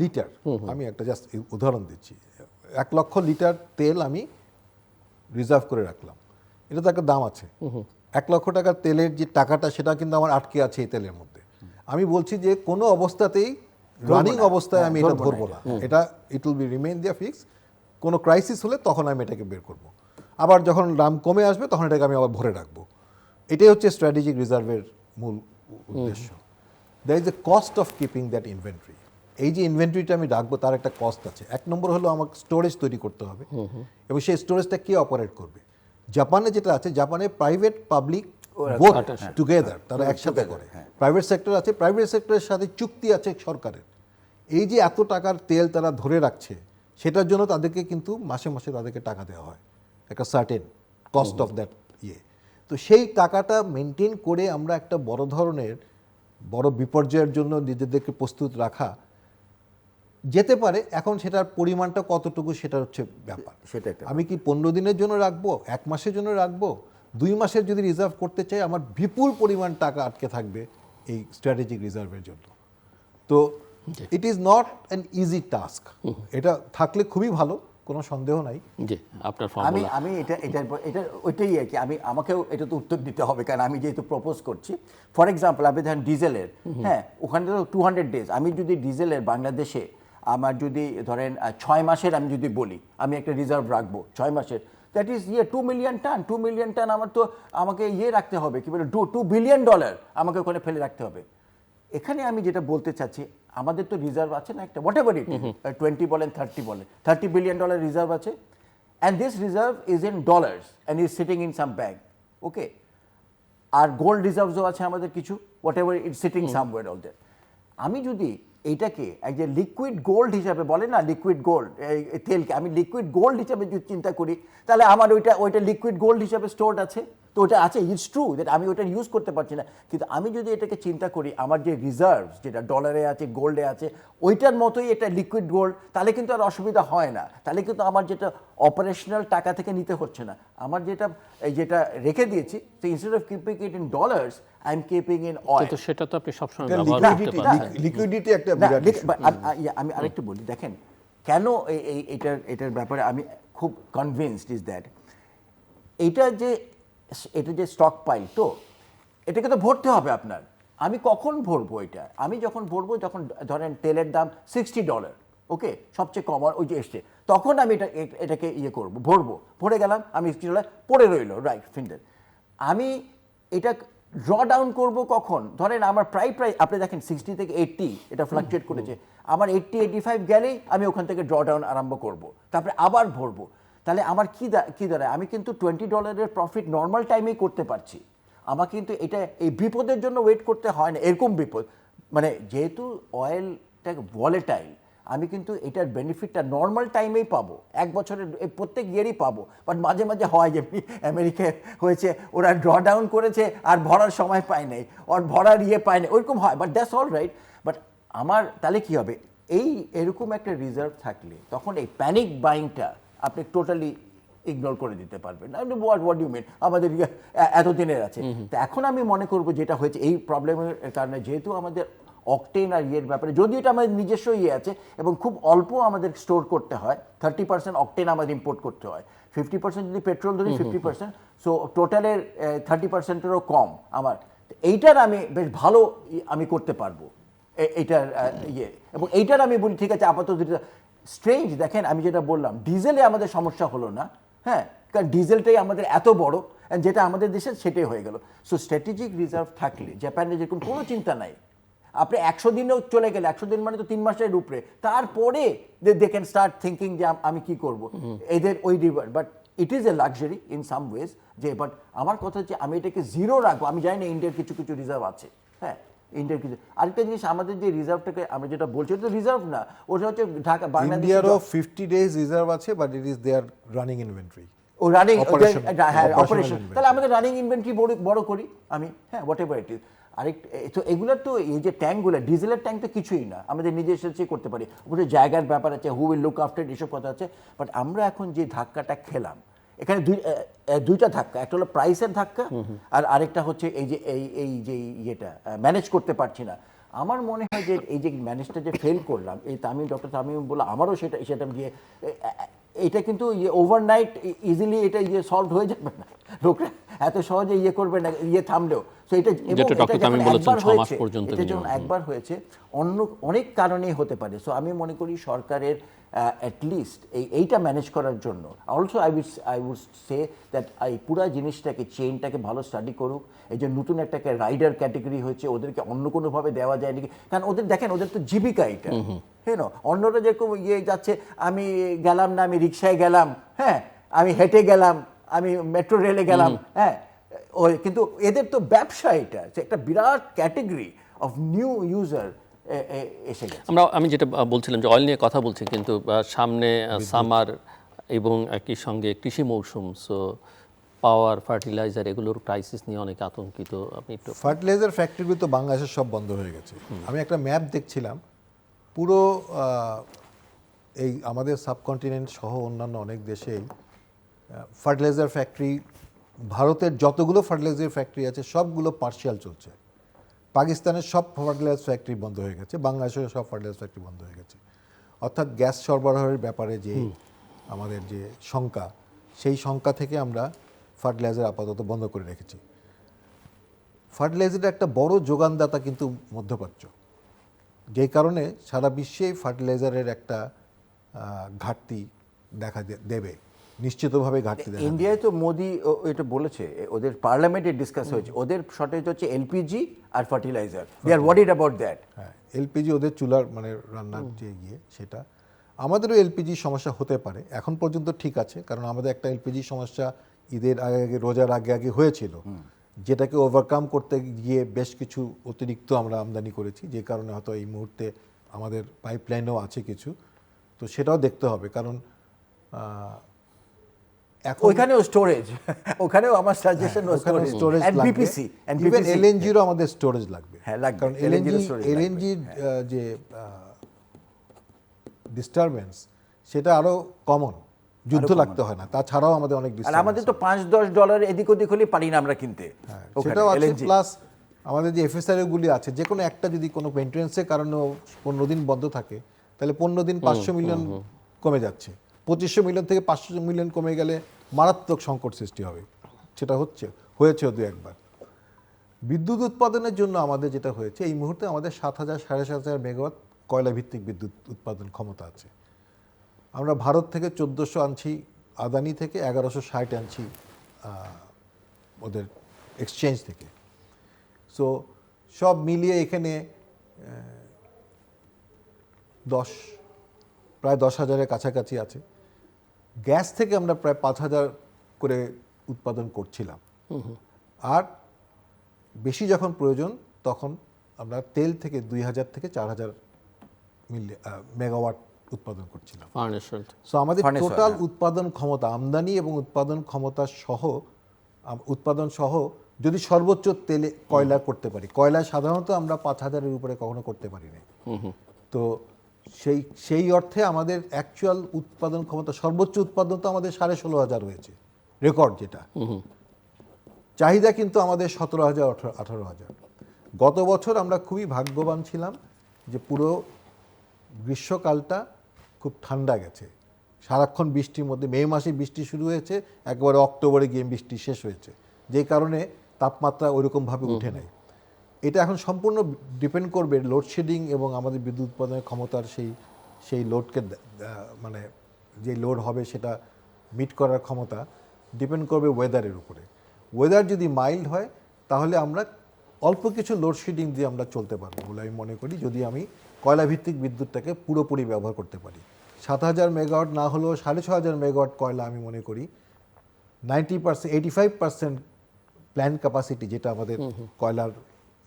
লিটার, আমি একটা জাস্ট উদাহরণ দিচ্ছি, 1 লক্ষ লিটার তেল আমি রিজার্ভ করে রাখলাম। এটা তো একটা দাম আছে। 1 লক্ষ টাকার তেলের যে টাকাটা, সেটা কিন্তু আমার আটকে আছে এই তেলের মধ্যে। আমি বলছি যে কোনো অবস্থাতেই রানিং অবস্থায় আমি এটা ধরবো না, এটা it will be remain there fix. কোনো ক্রাইসিস হলে তখন আমি এটাকে বের করব, আবার যখন দাম কমে আসবে তখন এটাকে আমি আবার ভরে রাখবো। এটাই হচ্ছে স্ট্র্যাটেজিক রিজার্ভের মূল উদ্দেশ্য। There is a cost of keeping that inventory. এই যে ইনভেন্টরিটা আমি রাখবো, তার একটা কস্ট আছে। 1 নম্বর হলো আমাকে স্টোরেজ তৈরি করতে হবে, এবং সেই স্টোরেজটা কে অপারেট করবে? জাপানে যেটা আছে, জাপানে প্রাইভেট পাবলিক বোথ টুগেদার, তারা একসাথে করে। প্রাইভেট সেক্টর আছে, প্রাইভেট সেক্টরের সাথে চুক্তি আছে সরকারের। এই যে এত টাকার তেল তারা ধরে রাখছে, সেটার জন্য তাদেরকে কিন্তু মাসে মাসে তাদেরকে টাকা দেওয়া হয়, একটা সার্টেন কস্ট অফ দ্যাট ইয়ে। তো সেই টাকাটা মেনটেন করে আমরা একটা বড় ধরনের বড় বিপর্যয়ের জন্য নিজেদেরকে প্রস্তুত রাখা যেতে পারে। এখন সেটার পরিমাণটা কতটুকু, সেটা হচ্ছে ব্যাপার। আমি কি 15 দিনের জন্য রাখবো, 1 মাসের জন্য রাখবো, 2 মাসের যদি রিজার্ভ করতে চাই, আমার বিপুল পরিমাণ টাকা আটকে থাকবে এই স্ট্র্যাটেজিক রিজার্ভের জন্য। তো it is not an easy task. এটা থাকলে খুবই ভালো, কোনো সন্দেহ নাই। জি, আপনার আমি এটা ওইটাই আর কি। আমাকেও এটা তো উত্তর দিতে হবে, কারণ আমি যেহেতু প্রপোজ করছি। ফর এক্সাম্পল, আপনি ধরেন ডিজেলের, হ্যাঁ, ওখানে তো 200 ডেজ। আমি যদি ডিজেলের বাংলাদেশে আমার যদি ধরেন 6 মাসের আমি যদি বলি, আমি একটা রিজার্ভ রাখবো 6 মাসের, দ্যাট ইজ 2 মিলিয়ন টান। 2 মিলিয়ন টান আমাকে রাখতে হবে, কি বলে, $2 বিলিয়ন আমাকে ওখানে ফেলে রাখতে হবে। এখানে আমি যেটা বলতে চাচ্ছি, আমাদের তো রিজার্ভ আছে না একটা, হোয়াট এভার ইট, 20 বলেন 30 বলেন, $30 বিলিয়ন রিজার্ভ আছে। And this reserve is in dollars and is sitting in some bank, okay. আর গোল্ড রিজার্ভসও আছে আমাদের কিছু, whatever it sitting somewhere all that. আমি যদি এইটাকে এক যে লিকুইড গোল্ড হিসাবে বলে না, লিকুইড গোল্ড, এই তেলকে আমি লিকুইড গোল্ড হিসাবে যদি চিন্তা করি, তাহলে আমার ওইটা লিকুইড গোল্ড হিসাবে স্টোরড আছে। তো ওটা আছে, ইটস ট্রু দ্যাট আমি ওটা ইউজ করতে পারছি না। কিন্তু আমি যদি এটাকে চিন্তা করি, আমার যে রিজার্ভস যেটা ডলারে আছে, গোল্ডে আছে, ওইটার মতোই এটা লিকুইড গোল্ড, তাহলে কিন্তু আর অসুবিধা হয় না। তাহলে কিন্তু আমার যেটা অপারেশনাল টাকা থেকে নিতে হচ্ছে না, আমার যেটা রেখে দিয়েছি, তো instead of keeping it in dollars, I am keeping in oil. কিন্তু সেটা তো আপনি সবসময় ব্যবহার করতে পারেন। লিকুইডিটি একটা বিরাট issue। আমি আরেকটু বলি, দেখেন কেন এটার ব্যাপারে আমি খুব কনভিন্সড ইজ দ্যাট এটা যে স্টক পাইল, তো এটাকে তো ভরতে হবে আপনার। আমি কখন ভরবো এটা? আমি যখন ভরবো, যখন ধরেন তেলের দাম $60, ওকে, সবচেয়ে কম ওই যে এসছে, তখন আমি এটাকে করবো, ভরবো। ভরে গেলাম, আমি $60 পড়ে রইলো, রাইট, ফিন্ডেল। আমি এটা ড্র ডাউন করবো কখন? ধরেন আমার প্রায় আপনি দেখেন 60 থেকে 80 এটা ফ্লাকচুয়েট করেছে। আমার 80-85 গেলেই আমি ওখান থেকে ড্র ডাউন আরম্ভ করব, তারপরে আবার ভরবো। তাহলে আমার কি দাঁড়ায়? আমি কিন্তু $20 প্রফিট নর্মাল টাইমেই করতে পারছি। আমার কিন্তু এটা এই বিপদের জন্য ওয়েট করতে হয় না, এরকম বিপদ। মানে যেহেতু অয়েলটা ভলেটাইল, আমি কিন্তু এটার বেনিফিটটা নর্মাল টাইমেই পাবো, 1 বছরের প্রত্যেক ইয়ারই পাবো। বাট মাঝে মাঝে হয়, যেমনি আমেরিকায় হয়েছে, ওরা ড্র ডাউন করেছে আর ভরার সময় পায় নাই, ওর ভরার পায় না, ওইরকম হয়। But that's all right. But আমার তাহলে কি হবে, এরকম একটা রিজার্ভ থাকলে তখন এই প্যানিক বাইংটা আপনি টোটালি ইগনোর করে দিতে পারবেন। হোয়াট ইউ মিন, আমাদের এতদিনের আছে। তো এখন আমি মনে করবো যেটা হয়েছে এই প্রবলেমের কারণে, যেহেতু আমাদের অকটেন আর ব্যাপারে, যদিও এটা আমাদের নিজস্ব আছে এবং খুব অল্প আমাদের স্টোর করতে হয়, 30% অকটেন আমাদের ইম্পোর্ট করতে হয়, 50% যদি পেট্রোল ধরি, 50%, সো টোটালের 30%-এরও কম আমার। এইটার আমি বেশ ভালো আমি করতে পারবো এইটার এবং এইটার আমি বলি ঠিক আছে আপাতত। স্ট্রেঞ্জ, দেখেন আমি যেটা বললাম, ডিজেলে আমাদের সমস্যা হলো না, হ্যাঁ, কারণ ডিজেলটাই আমাদের এত বড়, যেটা আমাদের দেশে সেটাই হয়ে গেল। সো স্ট্র্যাটেজিক রিজার্ভ থাকলে জাপানের যেরকম কোনো চিন্তা নাই, আপনি 100 দিনেও চলে গেলে, 100 দিন মানে তো 3 মাসের উপরে, তারপরে দে ক্যান স্টার্ট থিঙ্কিং যে আমি কি করব এদের ওই river. But it is a luxury in some wedge, যে বাট আমার কথা হচ্ছে আমি এটাকে জিরো রাখবো। আমি জানি না ইন্ডিয়ার কিছু কিছু রিজার্ভ আছে, হ্যাঁ, ইন্ডিয়ার কিছু। আরেকটা জিনিস, আমাদের যে রিজার্ভটাকে আমরা যেটা বলছি, ওটা রিজার্ভ না, ওটা হচ্ছে ঢাকা বাংলাদেশ। ইন্ডিয়ারও 50 days রিজার্ভ আছে, but it is there running inventory. ও রানিং Operation- হ্যাঁ operational অপারেশন, inventory। তাহলে আমাদের রানিং ইনভেন্টরি বড় করি আমি, হ্যাঁ হোয়াট এভার ইট ইজ। আরেক তো এগুলো তো এই যে ট্যাঙ্কগুলো, ডিজেলের ট্যাঙ্ক তো কিছুই না, আমাদের নিজস্ব চেয়ে করতে পারি, অবশ্যই জায়গার ব্যাপার আছে, হু উইল লুক আফটার, এসব কথা আছে। বাট আমরা এখন যে ধাক্কাটা খেলাম, এখানে দুইটা ধাক্কা, একটা হলো প্রাইসের ধাক্কা, আর আরেকটা হচ্ছে এই যে ইয়েটা ম্যানেজ করতে পারছি না। আমার মনে হয় যে এই যে ম্যানেজটা যে ফেল করলাম, এই ডক্টর তামিম বললো, আমারও সেটা গিয়ে এটা কিন্তু ওভারনাইট ইজিলি এটা সলভ হয়ে যাবে না, লোকরা এত সহজে করবে না থামলেও। তো এটা যেটা ডক্টর তামিম বলেছেন, 6 মাস পর্যন্ত এটা যখন একবার হয়েছে, অন্য অনেক কারণেই হতে পারে। সো আমি মনে করি সরকারের অ্যাটলিস্ট এইটা ম্যানেজ করার জন্য, also I would say that এই পুরো জিনিসটাকে, চেইনটাকে ভালো স্টাডি করুক। এই যে নতুন একটা রাইডার ক্যাটেগরি হয়েছে, ওদেরকে অন্য কোনোভাবে দেওয়া যায় নাকি, কারণ ওদের দেখেন, ওদের তো জীবিকা এটা, হ্যাঁ না। অন্যরা যেরকম যাচ্ছে, আমি গেলাম না, আমি রিক্সায় গেলাম, হ্যাঁ আমি হেঁটে গেলাম, আমি মেট্রো রেলে গেলাম, হ্যাঁ ওই, কিন্তু এদের তো ব্যবসা, এটা একটা বিরাট ক্যাটেগরি অফ নিউ ইউজার এসে গেছে। আমি যেটা বলছিলাম যে অয়েল নিয়ে কথা বলছি, কিন্তু সামনে সামার এবং একই সঙ্গে কৃষি মৌসুম, সো পাওয়ার, ফার্টিলাইজার এগুলোর ক্রাইসিস নিয়ে অনেক আতঙ্কিত। আপনি একটু ফার্টিলাইজার ফ্যাক্টরিগুলো তো বাংলাদেশের সব বন্ধ হয়ে গেছে। আমি একটা ম্যাপ দেখছিলাম, পুরো এই আমাদের সাবকন্টিনেন্ট সহ অন্যান্য অনেক দেশেই ফার্টিলাইজার ফ্যাক্টরি, ভারতের যতগুলো ফার্টিলাইজার ফ্যাক্টরি আছে সবগুলো পার্শিয়াল চলছে। পাকিস্তানের সব ফার্টিলাইজার ফ্যাক্টরি বন্ধ হয়ে গেছে, বাংলাদেশের সব ফার্টিলাইজার ফ্যাক্টরি বন্ধ হয়ে গেছে। অর্থাৎ গ্যাস সরবরাহের ব্যাপারে যে আমাদের যে শঙ্কা, সেই শঙ্কা থেকে আমরা ফার্টিলাইজার আপাতত বন্ধ করে রেখেছি। ফার্টিলাইজারের একটা বড় যোগানদাতা কিন্তু মধ্যপ্রাচ্য, যেই কারণে সারা বিশ্বে ফার্টিলাইজারের একটা ঘাটতি দেখা দেবে, নিশ্চিতভাবে ঘাটতি দেখা দেবে। ইন্ডিয়ায় তো মোদি এটা বলেছে, ওদের পার্লামেন্টে ডিসকাস হয়েছে, ওদের শর্টেজ হচ্ছে এলপিজি আর fertiliser, they are worried about that. হ্যাঁ, এলপিজি ওদের চুলার মানে রান্নার যে সেটা, আমাদেরও এলপিজি সমস্যা হতে পারে। এখন পর্যন্ত ঠিক আছে, কারণ আমাদের একটা এলপিজি সমস্যা ঈদের আগে রোজার আগে হয়েছিল, যেটাকে ওভারকাম করতে গিয়ে বেশ কিছু অতিরিক্ত আমরা আমদানি করেছি, যে কারণে হয়তো এই মুহূর্তে আমাদের পাইপলাইনও আছে কিছু, তো সেটাও দেখতে হবে। কারণ এখন ওইখানেও স্টোরেজ, ওখানেও আমার সাজেশন স্টোরেজ বিপিসি ইভেন এলএনজিরও আমাদের স্টোরেজ লাগবে। হ্যাঁ, লাগবে। কারণ এলএনজির যে ডিস্টারবেন্স, সেটা আরো কমন, যুদ্ধ লাগতে হয় না, তাছাড়াও আমাদের অনেক আর আমাদের তো $5-10 এদিক ওদিক হলে পারি না আমরা কিনতে, সেটাও আছে। প্লাস আমাদের যে এফএসআরও গুলি আছে, যে কোনো একটা যদি কোনো মেইনটেন্যান্সের কারণে 15 দিন বন্ধ থাকে, তাহলে 15 দিন 500 মিলিয়ন কমে যাচ্ছে। 2500 মিলিয়ন থেকে 500 মিলিয়ন কমে গেলে মারাত্মক সংকট সৃষ্টি হবে। সেটা হয়েছে দু একবার। বিদ্যুৎ উৎপাদনের জন্য আমাদের যেটা হয়েছে, এই মুহূর্তে আমাদের 7,000-7,500 মেগাওয়াট কয়লা ভিত্তিক বিদ্যুৎ উৎপাদন ক্ষমতা আছে। আমরা ভারত থেকে 1400 আনছি, আদানি থেকে 1160 আনছি ওদের এক্সচেঞ্জ থেকে। সো সব মিলিয়ে এখানে প্রায় 10,000-এর কাছাকাছি আছে। গ্যাস থেকে আমরা প্রায় 5,000 করে উৎপাদন করছিলাম। আর বেশি যখন প্রয়োজন, তখন আমরা তেল থেকে 2,000 থেকে 4,000 মেগাওয়াট উৎপাদন করছিলাম। সো আমাদের টোটাল উৎপাদন ক্ষমতা, আমদানি এবং উৎপাদন সহ যদি সর্বোচ্চ তেলে কয়লা করতে পারি, কয়লা সাধারণত আমরা 5,000-এর উপরে কখনো করতে পারি না। তো সেই অর্থে আমাদের অ্যাকচুয়াল উৎপাদন ক্ষমতা, সর্বোচ্চ উৎপাদন তো আমাদের 16,500 হয়েছে, রেকর্ড যেটা। চাহিদা কিন্তু আমাদের 17,000-18,000। গত বছর আমরা খুবই ভাগ্যবান ছিলাম যে পুরো গ্রীষ্মকালটা খুব ঠান্ডা গেছে, সারাক্ষণ বৃষ্টির মধ্যে। মে মাসে বৃষ্টি শুরু হয়েছে, একবারে অক্টোবরে গিয়ে বৃষ্টি শেষ হয়েছে, যেই কারণে তাপমাত্রা ওইরকমভাবে উঠে নেয়। এটা এখন সম্পূর্ণ ডিপেন্ড করবে লোডশেডিং এবং আমাদের বিদ্যুৎ উৎপাদনের ক্ষমতার সেই লোডকে, মানে যে লোড হবে সেটা মিট করার ক্ষমতা ডিপেন্ড করবে ওয়েদারের উপরে। ওয়েদার যদি মাইল্ড হয়, তাহলে আমরা অল্প কিছু লোডশেডিং দিয়ে আমরা চলতে পারবো বলে আমি মনে করি, যদি আমি কয়লাভিত্তিক বিদ্যুৎটাকে পুরোপুরি ব্যবহার করতে পারি। 7,000 মেগাওয়াট না হলেও 6,500 মেগাওয়াট কয়লা আমি মনে করি 90%, 85% প্ল্যান্ট ক্যাপাসিটি, যেটা আমাদের কয়লার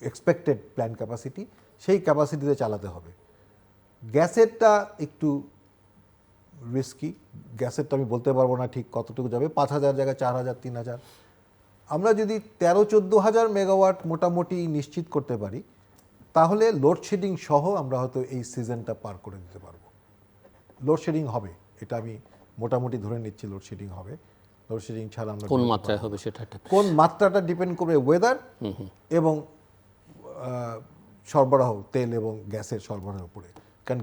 এক্সপেক্টেড প্ল্যান্ট ক্যাপাসিটি, সেই ক্যাপাসিটিতে চালাতে হবে। গ্যাসেরটা একটু রিস্কি। গ্যাসেরটা আমি বলতে পারবো না ঠিক কতটুকু যাবে, 5,000 জায়গায় 4,000 3,000। আমরা যদি 13-14,000 মেগাওয়াট মোটামুটি নিশ্চিত করতে পারি, তাহলে লোডশেডিং সহ আমরা হয়তো এই সিজনটা পার করে দিতে পারবো। লোডশেডিং হবে, এটা আমি মোটামুটি ধরে নিচ্ছি লোডশেডিং হবে। লোডশেডিং ছাড়া আমরা কোন মাত্রায় হবে সেটা একটা কোন মাত্রাটা ডিপেন্ড করবে ওয়েদার এবং সরবরাহ, তেল এবং গ্যাসের সরবরাহের উপরে। কারণ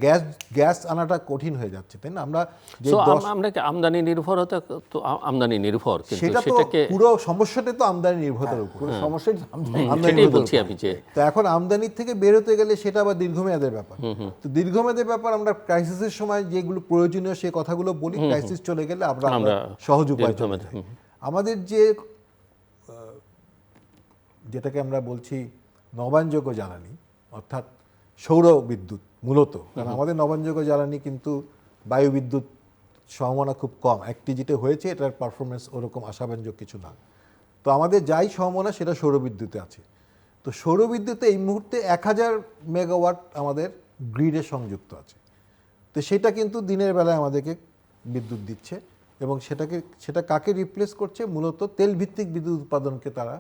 গ্যাস আনাটা কঠিন হয়ে যাচ্ছে, তাই না? আমরা যে So, আমরা কি আমদানি নির্ভরতা, তো আমদানি নির্ভর, কিন্তু সেটা তো সেটাকে পুরো সমস্যাটা তো আমদানি নির্ভরতার উপর। পুরো সমস্যাই আমদানি সেটাই নির্ভর বলছি আমি যে তো এখন আমদানি থেকে বেরোতে গেলে সেটা আবার দীর্ঘমেয়াদের ব্যাপার। তো দীর্ঘমেয়াদের ব্যাপার আমরা ক্রাইসিসের সময় যেগুলো প্রয়োজনীয় সেই কথাগুলো বলি, ক্রাইসিস চলে গেলে আমরা সহজ উপায় চলে যাই। আমাদের যে যেটাকে আমরা বলছি নবায়নযোগ্য জ্বালানি, অর্থাৎ সৌর বিদ্যুৎ মূলত, কারণ আমাদের নবায়নযোগ্য জ্বালানি কিন্তু বায়ু বিদ্যুৎ সম্ভাবনা খুব কম। একটি যেটা হয়েছে এটার পারফরমেন্স ওরকম আশাব্যঞ্জক কিছু না। তো আমাদের যাই সম্ভাবনা সেটা সৌরবিদ্যুতে আছে। তো সৌরবিদ্যুতে এই মুহূর্তে 1,000 মেগাওয়াট আমাদের গ্রিডে সংযুক্ত আছে। তো সেটা কিন্তু দিনের বেলায় আমাদেরকে বিদ্যুৎ দিচ্ছে এবং সেটা কাকে রিপ্লেস করছে? মূলত তেল ভিত্তিক বিদ্যুৎ উৎপাদনকে তারা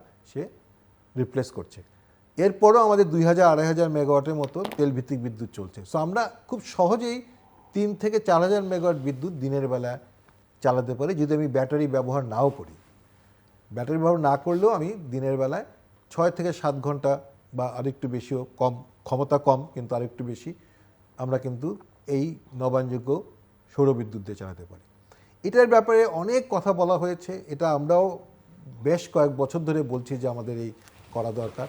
রিপ্লেস করছে। এরপরও আমাদের 2,000-2,500 মেগাওয়াটের মতো তেল ভিত্তিক বিদ্যুৎ চলছে। সো আমরা খুব সহজেই 3,000 থেকে 4,000 মেগাওয়াট বিদ্যুৎ দিনের বেলা চালাতে পারি, যদি আমি ব্যাটারি ব্যবহার নাও করি। ব্যাটারি ব্যবহার না করলেও আমি দিনের বেলায় 6 থেকে 7 ঘন্টা বা আরেকটু বেশিও, কম ক্ষমতা কম কিন্তু আরেকটু বেশি, আমরা কিন্তু এই নবায়নযোগ্য সৌরবিদ্যুৎ দিয়ে চালাতে পারি। এটার ব্যাপারে অনেক কথা বলা হয়েছে, এটা আমরাও বেশ কয়েক বছর ধরে বলছি যে আমাদের এই করা দরকার।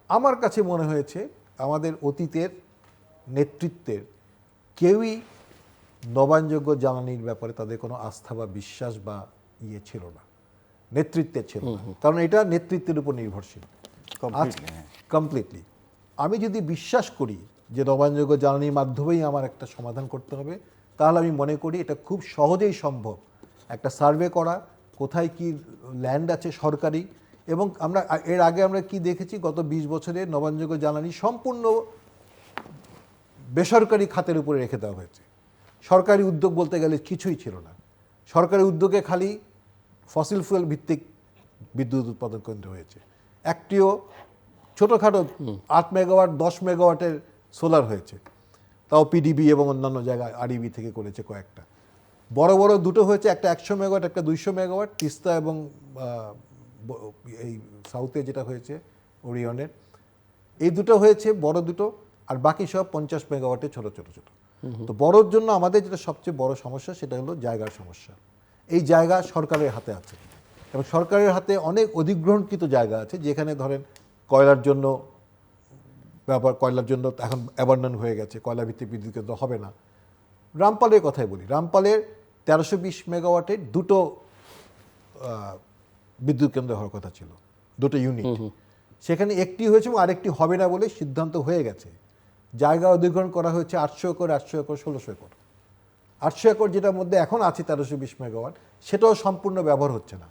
আমার কাছে মনে হয়েছে আমাদের অতীতের নেতৃত্বের কেউই নবায়নযোগ্য জ্বালানির ব্যাপারে তাদের কোনো আস্থা বা বিশ্বাস বা ছিল না, নেতৃত্বের ছিল না, কারণ এটা নেতৃত্বের উপর নির্ভরশীল কমপ্লিটলি। আমি যদি বিশ্বাস করি যে নবায়নযোগ্য জ্বালানির মাধ্যমেই আমার একটা সমাধান করতে হবে, তাহলে আমি মনে করি এটা খুব সহজেই সম্ভব। একটা সার্ভে করা, কোথায় কি ল্যান্ড আছে সরকারি, এবং আমরা এর আগে আমরা কি দেখেছি, গত 20 বছরে নবায়নযোগ্য জ্বালানি সম্পূর্ণ বেসরকারি খাতের উপরে রেখে দেওয়া হয়েছে। সরকারি উদ্যোগ বলতে গেলে কিছুই ছিল না। সরকারি উদ্যোগে খালি ফসিল ফুয়েল ভিত্তিক বিদ্যুৎ উৎপাদন কেন্দ্র হয়েছে। একটিও ছোটোখাটো 8 মেগাওয়াট 10 মেগাওয়াটের সোলার হয়েছে, তাও পিডিবি এবং অন্যান্য জায়গায় আরইবি থেকে করেছে কয়েকটা। বড় বড় দুটো হয়েছে, একটা 100 মেগাওয়াট, একটা 200 মেগাওয়াট, তিস্তা এবং এই সাউথে যেটা হয়েছে ওরিয়নের, এই দুটো হয়েছে বড় দুটো, আর বাকি সব 50 মেগাওয়াটের ছোট ছোট ছোট। তো বড়োর জন্য আমাদের যেটা সবচেয়ে বড় সমস্যা সেটা হলো জায়গার সমস্যা। এই জায়গা সরকারের হাতে আছে এবং সরকারের হাতে অনেক অধিগ্রহণকৃত জায়গা আছে, যেখানে ধরেন কয়লার জন্য এখন অ্যাবান্ডন হয়ে গেছে, কয়লা ভিত্তিক বিদ্যুৎ কেন্দ্র হবে না। রামপালের কথাই বলি, রামপালের 1320 মেগাওয়াটের দুটো বিদ্যুৎ কেন্দ্র হওয়ার কথা ছিল, দুটো ইউনিট, সেখানে একটি হয়েছে এবং আরেকটি হবে না বলে সিদ্ধান্ত হয়ে গেছে। জায়গা অধিগ্রহণ করা হয়েছে 800 একর, 800 একর, 1600 একর। 800 একর যেটার মধ্যে এখন আছে 1320 মেগাওয়াট, সেটাও সম্পূর্ণ ব্যবহার হচ্ছে না,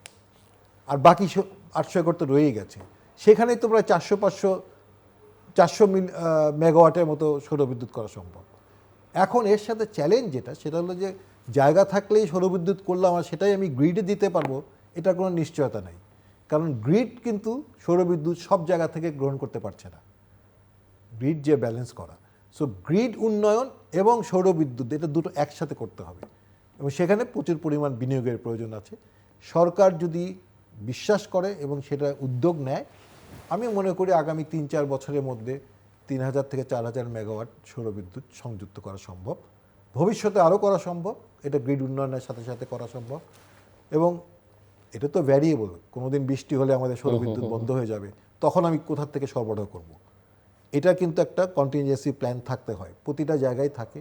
আর বাকি 800 একর তো রয়েই গেছে। সেখানেই তো প্রায় 400 মেগাওয়াটের মতো সৌরবিদ্যুৎ করা সম্ভব। এখন এর সাথে চ্যালেঞ্জ যেটা, সেটা হলো যে জায়গা থাকলেই সৌরবিদ্যুৎ করলাম আর সেটাই আমি গ্রিডে দিতে পারবো, এটা কোনো নিশ্চয়তা নাই। কারণ গ্রিড কিন্তু সৌরবিদ্যুৎ সব জায়গা থেকে গ্রহণ করতে পারছে না, গ্রিড যে ব্যালেন্স করা। সো গ্রিড উন্নয়ন এবং সৌরবিদ্যুৎ এটা দুটো একসাথে করতে হবে এবং সেখানে প্রচুর পরিমাণ বিনিয়োগের প্রয়োজন আছে। সরকার যদি বিশ্বাস করে এবং সেটা উদ্যোগ নেয়, আমি মনে করি আগামী 3-4 বছরের মধ্যে 3,000 থেকে 4,000 মেগাওয়াট সৌরবিদ্যুৎ সংযুক্ত করা সম্ভব। ভবিষ্যতে আরও করা সম্ভব, এটা গ্রিড উন্নয়নের সাথে সাথে করা সম্ভব। এবং এটা তো ভ্যারিয়েবল, কোনোদিন বৃষ্টি হলে আমাদের সৌরবিদ্যুৎ বন্ধ হয়ে যাবে, তখন আমি কোথা থেকে সরবরাহ করব। এটা কিন্তু একটা কন্টিনজেন্সি প্ল্যান থাকতে হয়, প্রতিটা জায়গায় থাকে।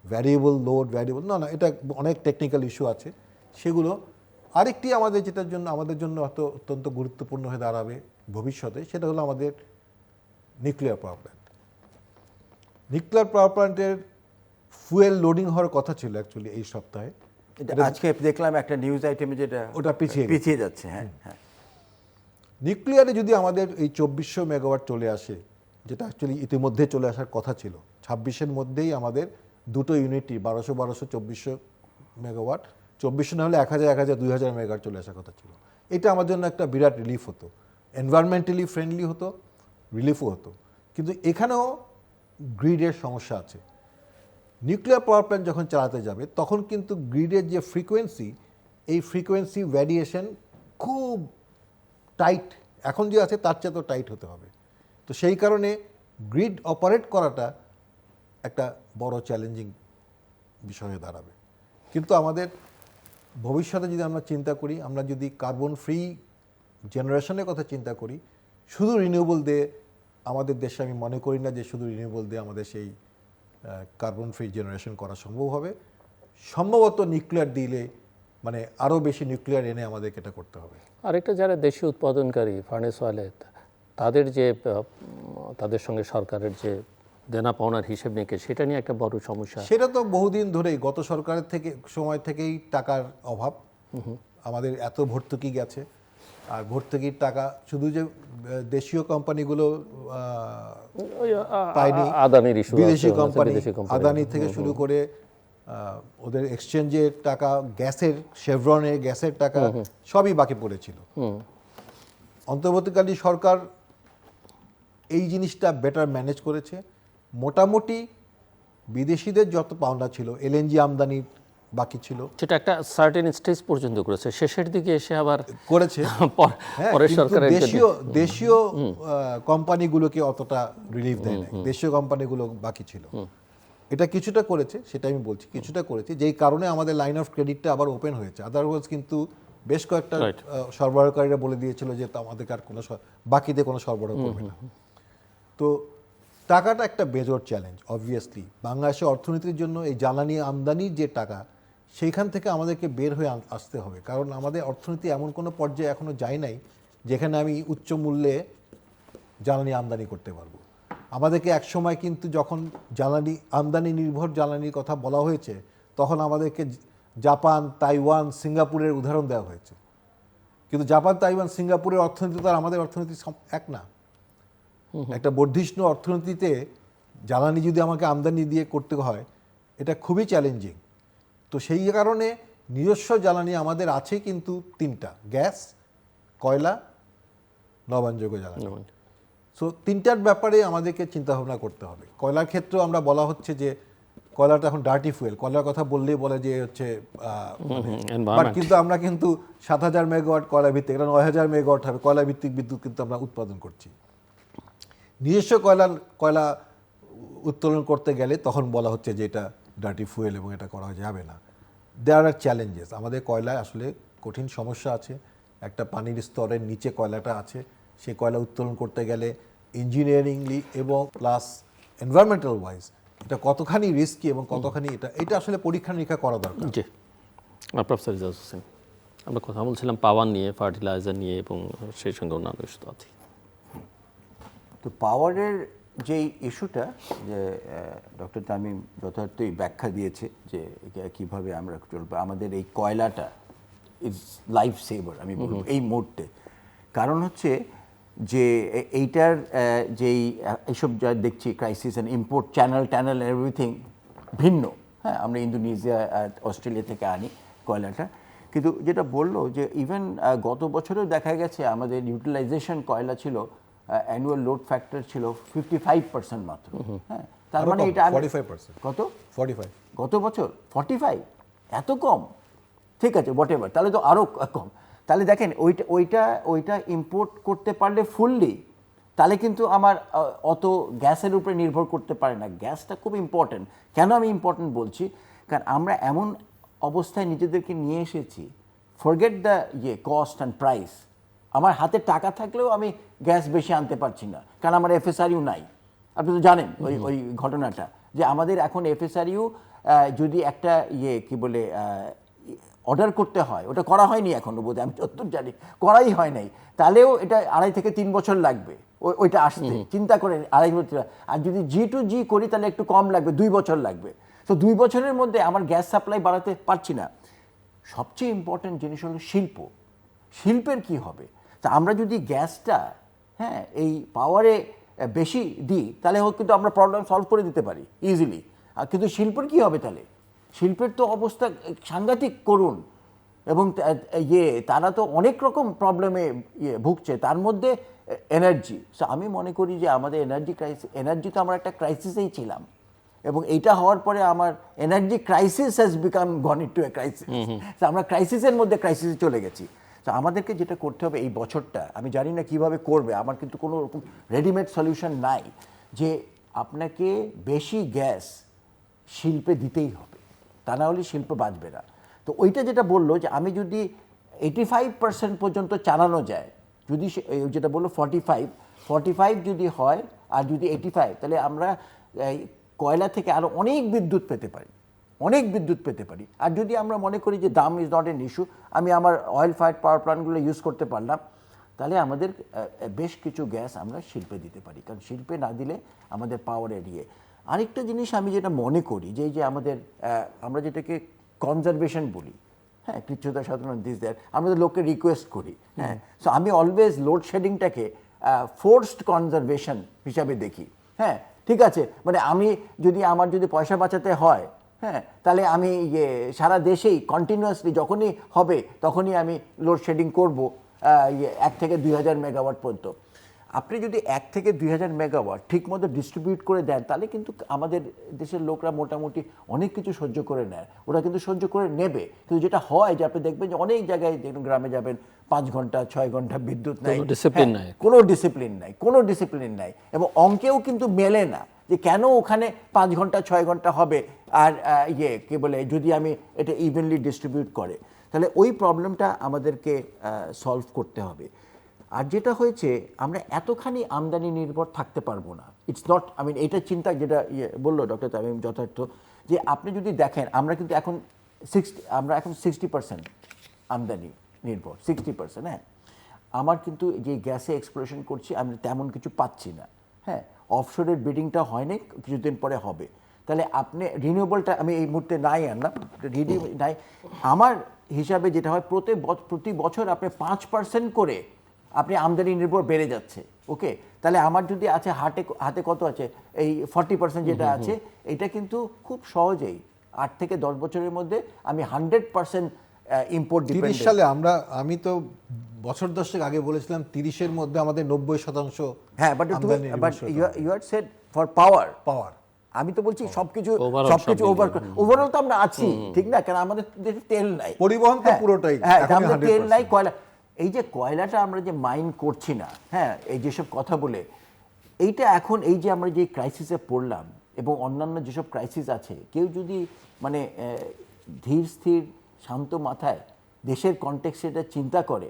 ভ্যারিয়েবল লোড, ভ্যারিয়েবল না, এটা অনেক টেকনিক্যাল ইস্যু আছে সেগুলো। আরেকটি আমাদের জন্য অত্যন্ত গুরুত্বপূর্ণ হয়ে দাঁড়াবে ভবিষ্যতে, সেটা হলো আমাদের nuclear power plant. Nuclear power প্ল্যান্টের ফুয়েল লোডিং হওয়ার কথা ছিল অ্যাকচুয়ালি এই সপ্তাহে। আজকে দেখলাম একটা নিউজ আইটেমে যেটা ওটা পিছিয়ে যাচ্ছে। হ্যাঁ হ্যাঁ, নিউক্লিয়ারে যদি আমাদের এই 2400 মেগাওয়াট চলে আসে, যেটা অ্যাকচুয়ালি ইতিমধ্যে চলে আসার কথা ছিল, 26-এর মধ্যেই আমাদের দুটো ইউনিটই 1200, 2400 মেগাওয়াট, 2400 না হলে 1000, 1000, 2000 মেগাওয়াট চলে আসার কথা ছিল। এটা আমার জন্য একটা বিরাট রিলিফ হতো, এনভায়রনমেন্টালি ফ্রেন্ডলি হতো, রিলিফও হতো। কিন্তু এখানেও গ্রিডের সমস্যা আছে। নিউক্লিয়ার পাওয়ার প্ল্যান্ট যখন চালাতে যাবে তখন কিন্তু গ্রিডের যে ফ্রিকোয়েন্সি, এই ফ্রিকোয়েন্সি ভ্যারিয়েশন খুব টাইট, এখন যে আছে তার চেয়ে তো টাইট হতে হবে। তো সেই কারণে গ্রিড অপারেট করাটা একটা বড় চ্যালেঞ্জিং বিষয় হয়ে দাঁড়াবে। কিন্তু আমাদের ভবিষ্যতে যদি আমরা চিন্তা করি, আমরা যদি কার্বন ফ্রি জেনারেশনের কথা চিন্তা করি, শুধু রিনিউয়েবল দিয়ে আমাদের দেশে আমি মনে করি না যে শুধু রিনিউয়েবল দিয়ে আমাদের সেই কার্বন ফ্রি জেনারেশন করা সম্ভব হবে। সম্ভবত নিউক্লিয়ার দিলে মানে আরও বেশি নিউক্লিয়ার এনে আমাদেরকে এটা করতে হবে। আরেকটা যারা দেশীয় উৎপাদনকারী ফার্নেস অয়েলে, তাদের যে তাদের সঙ্গে সরকারের যে দেনা পাওনার হিসেব নিকেশ, সেটা নিয়ে একটা বড় সমস্যা। সেটা তো বহুদিন ধরেই, গত সরকারের সময় থেকেই টাকার অভাব, আমাদের এত ভর্তুকি গেছে। আর ভর্তুকির টাকা শুধু যে দেশীয় কোম্পানিগুলো পায়নি, আদানির ইস্যু, বিদেশি কোম্পানি, আদানি থেকে শুরু করে ওদের এক্সচেঞ্জের টাকা, গ্যাসের, শেভরনের গ্যাসের টাকা সবই বাকি পড়েছিল। অন্তর্বর্তীকালীন সরকার এই জিনিসটা বেটার ম্যানেজ করেছে। মোটামুটি বিদেশিদের যত পাওনা ছিল, এলএনজি আমদানি বাকি ছিল, সেটা একটা সার্টেন স্টেজ পর্যন্ত করেছে, শেষের দিকে এসে আবার করেছে। পরের সরকারের দেশীয় কোম্পানিগুলোকে অতটা রিলিফ দেয় না, দেশীয় কোম্পানিগুলো বাকি ছিল। এটা কিছুটা করেছে, সেটা আমি বলছি, কিছুটা করেছে, যেই কারণে আমাদের লাইন অফ ক্রেডিটটা আবার ওপেন হয়েছে। আদারওয়াইজ কিন্তু বেশ কয়েকটা সরবরাহকারীরা বলে দিয়েছিল যে আমাদের আর কোনো বাকিতে কোনো সরবরাহ করবে না। তো টাকাটা একটা বেজোর চ্যালেঞ্জ অবভিয়াসলি বাংলাদেশের অর্থনীতির জন্য। এই জ্বালানি আমদানির যে টাকা, সেইখান থেকে আমাদেরকে বের হয়ে আসতে হবে, কারণ আমাদের অর্থনীতি এমন কোনো পর্যায়ে এখনো যায় নাই যেখানে আমি উচ্চ মূল্যে জ্বালানি আমদানি করতে পারবো। আমাদেরকে একসময় কিন্তু যখন জ্বালানি আমদানি নির্ভর জ্বালানির কথা বলা হয়েছে, তখন আমাদেরকে জাপান, তাইওয়ান, সিঙ্গাপুরের উদাহরণ দেওয়া হয়েছে। কিন্তু জাপান, তাইওয়ান, সিঙ্গাপুরের অর্থনীতি তো আর আমাদের অর্থনীতি এক না। একটা বর্ধিষ্ণু অর্থনীতিতে জ্বালানি যদি আমাকে আমদানি দিয়ে করতে হয়, এটা খুবই চ্যালেঞ্জিং। তো সেই কারণে নিজস্ব জ্বালানি আমাদের আছে কিন্তু তিনটা: গ্যাস, কয়লা, নবায়নযোগ্য জ্বালানি। সো তিনটার ব্যাপারে আমাদেরকে চিন্তাভাবনা করতে হবে। কয়লার ক্ষেত্রেও আমরা বলা হচ্ছে যে কয়লাটা এখন ডার্টি ফুয়েল, কয়লার কথা বললেই বলে যে হচ্ছে, কিন্তু আমরা কিন্তু 7000 মেগাওয়াট কয়লা ভিত্তিক, এটা 9000 মেগাওয়াট হবে কয়লা ভিত্তিক বিদ্যুৎ কিন্তু আমরা উৎপাদন করছি। নিজস্ব কয়লা উত্তোলন করতে গেলে তখন বলা হচ্ছে যে এটা ডার্টি ফুয়েল এবং এটা করা যাবে না। দেয়ার আর চ্যালেঞ্জেস। আমাদের কয়লায় আসলে কঠিন সমস্যা আছে। একটা পানির স্তরের নিচে কয়লাটা আছে, সেই কয়লা উত্তোলন করতে গেলে ইঞ্জিনিয়ারিংলি এবং প্লাস এনভায়রনমেন্টাল ওয়াইজ এটা কতখানি রিস্কি এবং কতখানি এটা আসলে পরীক্ষা নিরীক্ষা করা দরকার। জি, প্রফেসর ইজাজ হোসেন, আমরা কথা বলছিলাম পাওয়ার নিয়ে, ফার্টিলাইজার নিয়ে এবং সেই সঙ্গে অন্যান্য ইস্যু আছে। তো পাওয়ারের যেই ইস্যুটা, যে ডক্টর তামিম যথার্থই ব্যাখ্যা দিয়েছে যে কীভাবে আমরা চলবো, আমাদের এই কয়লাটা ইজ লাইফ সেভার আমি বলবো এই মুহূর্তে। কারণ হচ্ছে যে এইটার যেই এইসব যা দেখছি crisis and import channel everything ভিন্ন। হ্যাঁ, আমরা ইন্দোনেশিয়া আর অস্ট্রেলিয়া থেকে আনি কয়লাটা। কিন্তু যেটা বললো যে ইভেন গত বছরেও দেখা গেছে আমাদের ইউটিলাইজেশন কয়লা ছিল, অ্যানুয়াল লোড ফ্যাক্টর ছিল 55% মাত্র। হ্যাঁ, তার মানে এটা 45%। কত? 45 গত বছর 45, এত কম? ঠিক আছে, হোয়াট এভার, তাহলে তো আরও কম। তাহলে দেখেন ওইটা ইম্পোর্ট করতে পারলে ফুললি, তাহলে কিন্তু আমার অত গ্যাসের উপরে নির্ভর করতে পারে না। গ্যাসটা খুব ইম্পর্টেন্ট। কেন আমি ইম্পর্টেন্ট বলছি? কারণ আমরা এমন অবস্থায় নিজেদেরকে নিয়ে এসেছি, forget the cost and price. আমার হাতে টাকা থাকলেও আমি গ্যাস বেশি আনতে পারছি না, কারণ আমার এফএসআরইউ নাই। আপনি তো জানেন ওই ঘটনাটা, যে আমাদের এখন এফএসআরইউ যদি একটা কি বলে অর্ডার করতে হয়, ওটা করা হয়নি এখনো বোধহয়, আমি যতদূর জানি করাই হয় নাই, তাহলেও এটা 2.5 থেকে 3 বছর লাগবে ওইটা আসতে। চিন্তা করেন, 2.5 বছর। আর যদি G2G করি তাহলে একটু কম লাগবে, 2 বছর লাগবে। তো 2 বছরের মধ্যে আমার গ্যাস সাপ্লাই বাড়াতে পারছি না। সবচেয়ে ইম্পর্টেন্ট জিনিস হলো শিল্পের কি হবে? তা আমরা যদি গ্যাসটা এই পাওয়ারে বেশি দিই, তাহলে কিন্তু আমরা প্রবলেম সলভ করে দিতে পারি ইজিলি। আর কিন্তু শিল্পের কি হবে তাহলে? শিল্পের তো অবস্থা সাংঘাতিক করুণ, এবং তারা তো অনেক রকম প্রবলেমে ভুগছে, তার মধ্যে এনার্জি। সো আমি মনে করি যে আমাদের এনার্জি তো আমরা একটা ক্রাইসিসেই ছিলাম, এবং এইটা হওয়ার পরে আমার energy crisis has become gone into a crisis. আমরা ক্রাইসিসের মধ্যে ক্রাইসিসে চলে গেছি। তো আমাদেরকে যেটা করতে হবে এই বছরটা, আমি জানি না কিভাবে করবে, আমার কিন্তু কোনো রকম রেডিমেড সলিউশন নাই, যে আপনাকে বেশি গ্যাস শিল্পে দিতেই হবে, তা না হলে শিল্প বাঁচবে না। তো ওইটা যেটা বললো যে আমি যদি 85% পর্যন্ত চালানো যায়, যদি যেটা বললো 45 যদি হয় আর যদি 85, তাহলে আমরা কয়লা থেকে আরও অনেক বিদ্যুৎ পেতে পারি। আর যদি আমরা মনে করি যে দাম ইজ নট এন ইস্যু, আমি আমার অয়েল ফায়ার্ড পাওয়ার প্ল্যান্টগুলো ইউজ করতে পারলাম, তাহলে আমাদের বেশ কিছু গ্যাস আমরা শিল্পে দিতে পারি, কারণ শিল্পে না দিলে আমাদের পাওয়ার এরিয়ে। আরেকটা জিনিস আমি যেটা মনে করি যে এই যে আমাদের আমরা যেটাকে কনজারভেশন বলি, হ্যাঁ, কৃচ্ছতা সাধারণ দিস দেয়, আমাদের লোককে রিকোয়েস্ট করি, হ্যাঁ। সো আমি অলওয়েজ লোডশেডিংটাকে ফোর্সড কনজারভেশন হিসাবে দেখি, হ্যাঁ, ঠিক আছে, মানে আমার যদি পয়সা বাঁচাতে হয়, হ্যাঁ, তাহলে আমি সারা দেশেই কন্টিনিউয়াসলি যখনই হবে তখনই আমি লোডশেডিং করবো 1 থেকে 2000 মেগাওয়াট পর্যন্ত। আপনি যদি 1 থেকে 2000 মেগাওয়াট ঠিক মতো ডিস্ট্রিবিউট করে দেন, তাহলে কিন্তু আমাদের দেশের লোকরা মোটামুটি অনেক কিছু সহ্য করে নেয়, ওরা কিন্তু সহ্য করে নেবে। কিন্তু যেটা হয় যে আপনি দেখবেন যে অনেক জায়গায় গ্রামে যাবেন 5 ঘন্টা 6 ঘন্টা বিদ্যুৎ নেই, কোনো ডিসিপ্লিন নাই, এবং অঙ্কেও কিন্তু মেলে না যে কেন ওখানে 5 ঘন্টা 6 ঘন্টা হবে, আর কি বলে যদি আমি এটা ইভেনলি ডিস্ট্রিবিউট করে, তাহলে ওই প্রবলেমটা আমাদেরকে সলভ করতে হবে। আর যেটা হয়েছে, আমরা এতখানি আমদানি নির্ভর থাকতে পারবো না। ইটস নট, এটা চিন্তা যেটা বললো ডক্টর তামিম যথার্থ, যে আপনি যদি দেখেন আমরা কিন্তু এখন 60% আমদানি নির্ভর, 60%, হ্যাঁ। আমার কিন্তু যে গ্যাসে এক্সপ্লোরেশন করছি আমি তেমন কিছু পাচ্ছি না, হ্যাঁ। অফশোরের বিডিংটা হয়নি, কিছুদিন পরে হবে। তাহলে আপনি রিনিউয়েবলটা আমি এই মুহূর্তে নাই আনলাম, নাই। আমার হিসাবে যেটা হয় প্রতি বছর আপনি 5% করে আপনি আমদানি নির্ভর বেড়ে যাচ্ছে, ওকে। তাহলে আমার যদি আছে হাতে কত আছে, এই 40% যেটা আছে, এটা কিন্তু খুব সহজেই 8 থেকে 10 বছরের মধ্যে আমি 100% ইম্পোর্ট ডিপেন্ডেন্ট। 30 সালে আমি তো বছর 10 আগে বলেছিলাম 30-এর মধ্যে আমাদের 90%। হ্যাঁ, but you had said for power. আমি তো বলছি সবকিছু ওভারঅল তো আমরা আছি, ঠিক না, কারণ আমাদের দেশে তেল নাই, পরিবহন তো পুরোটাই, হ্যাঁ, আমাদের তেল নাই, কয়লা, এই যে কয়লাটা আমরা যে মাইন করছি না, হ্যাঁ, এই যেসব কথা বলে, এইটা এখন এই যে আমরা যে ক্রাইসিসে পড়লাম এবং অন্যান্য যেসব ক্রাইসিস আছে, কেউ যদি মানে ধীর স্থির শান্ত মাথায় দেশের কনটেক্সটে এটা চিন্তা করে,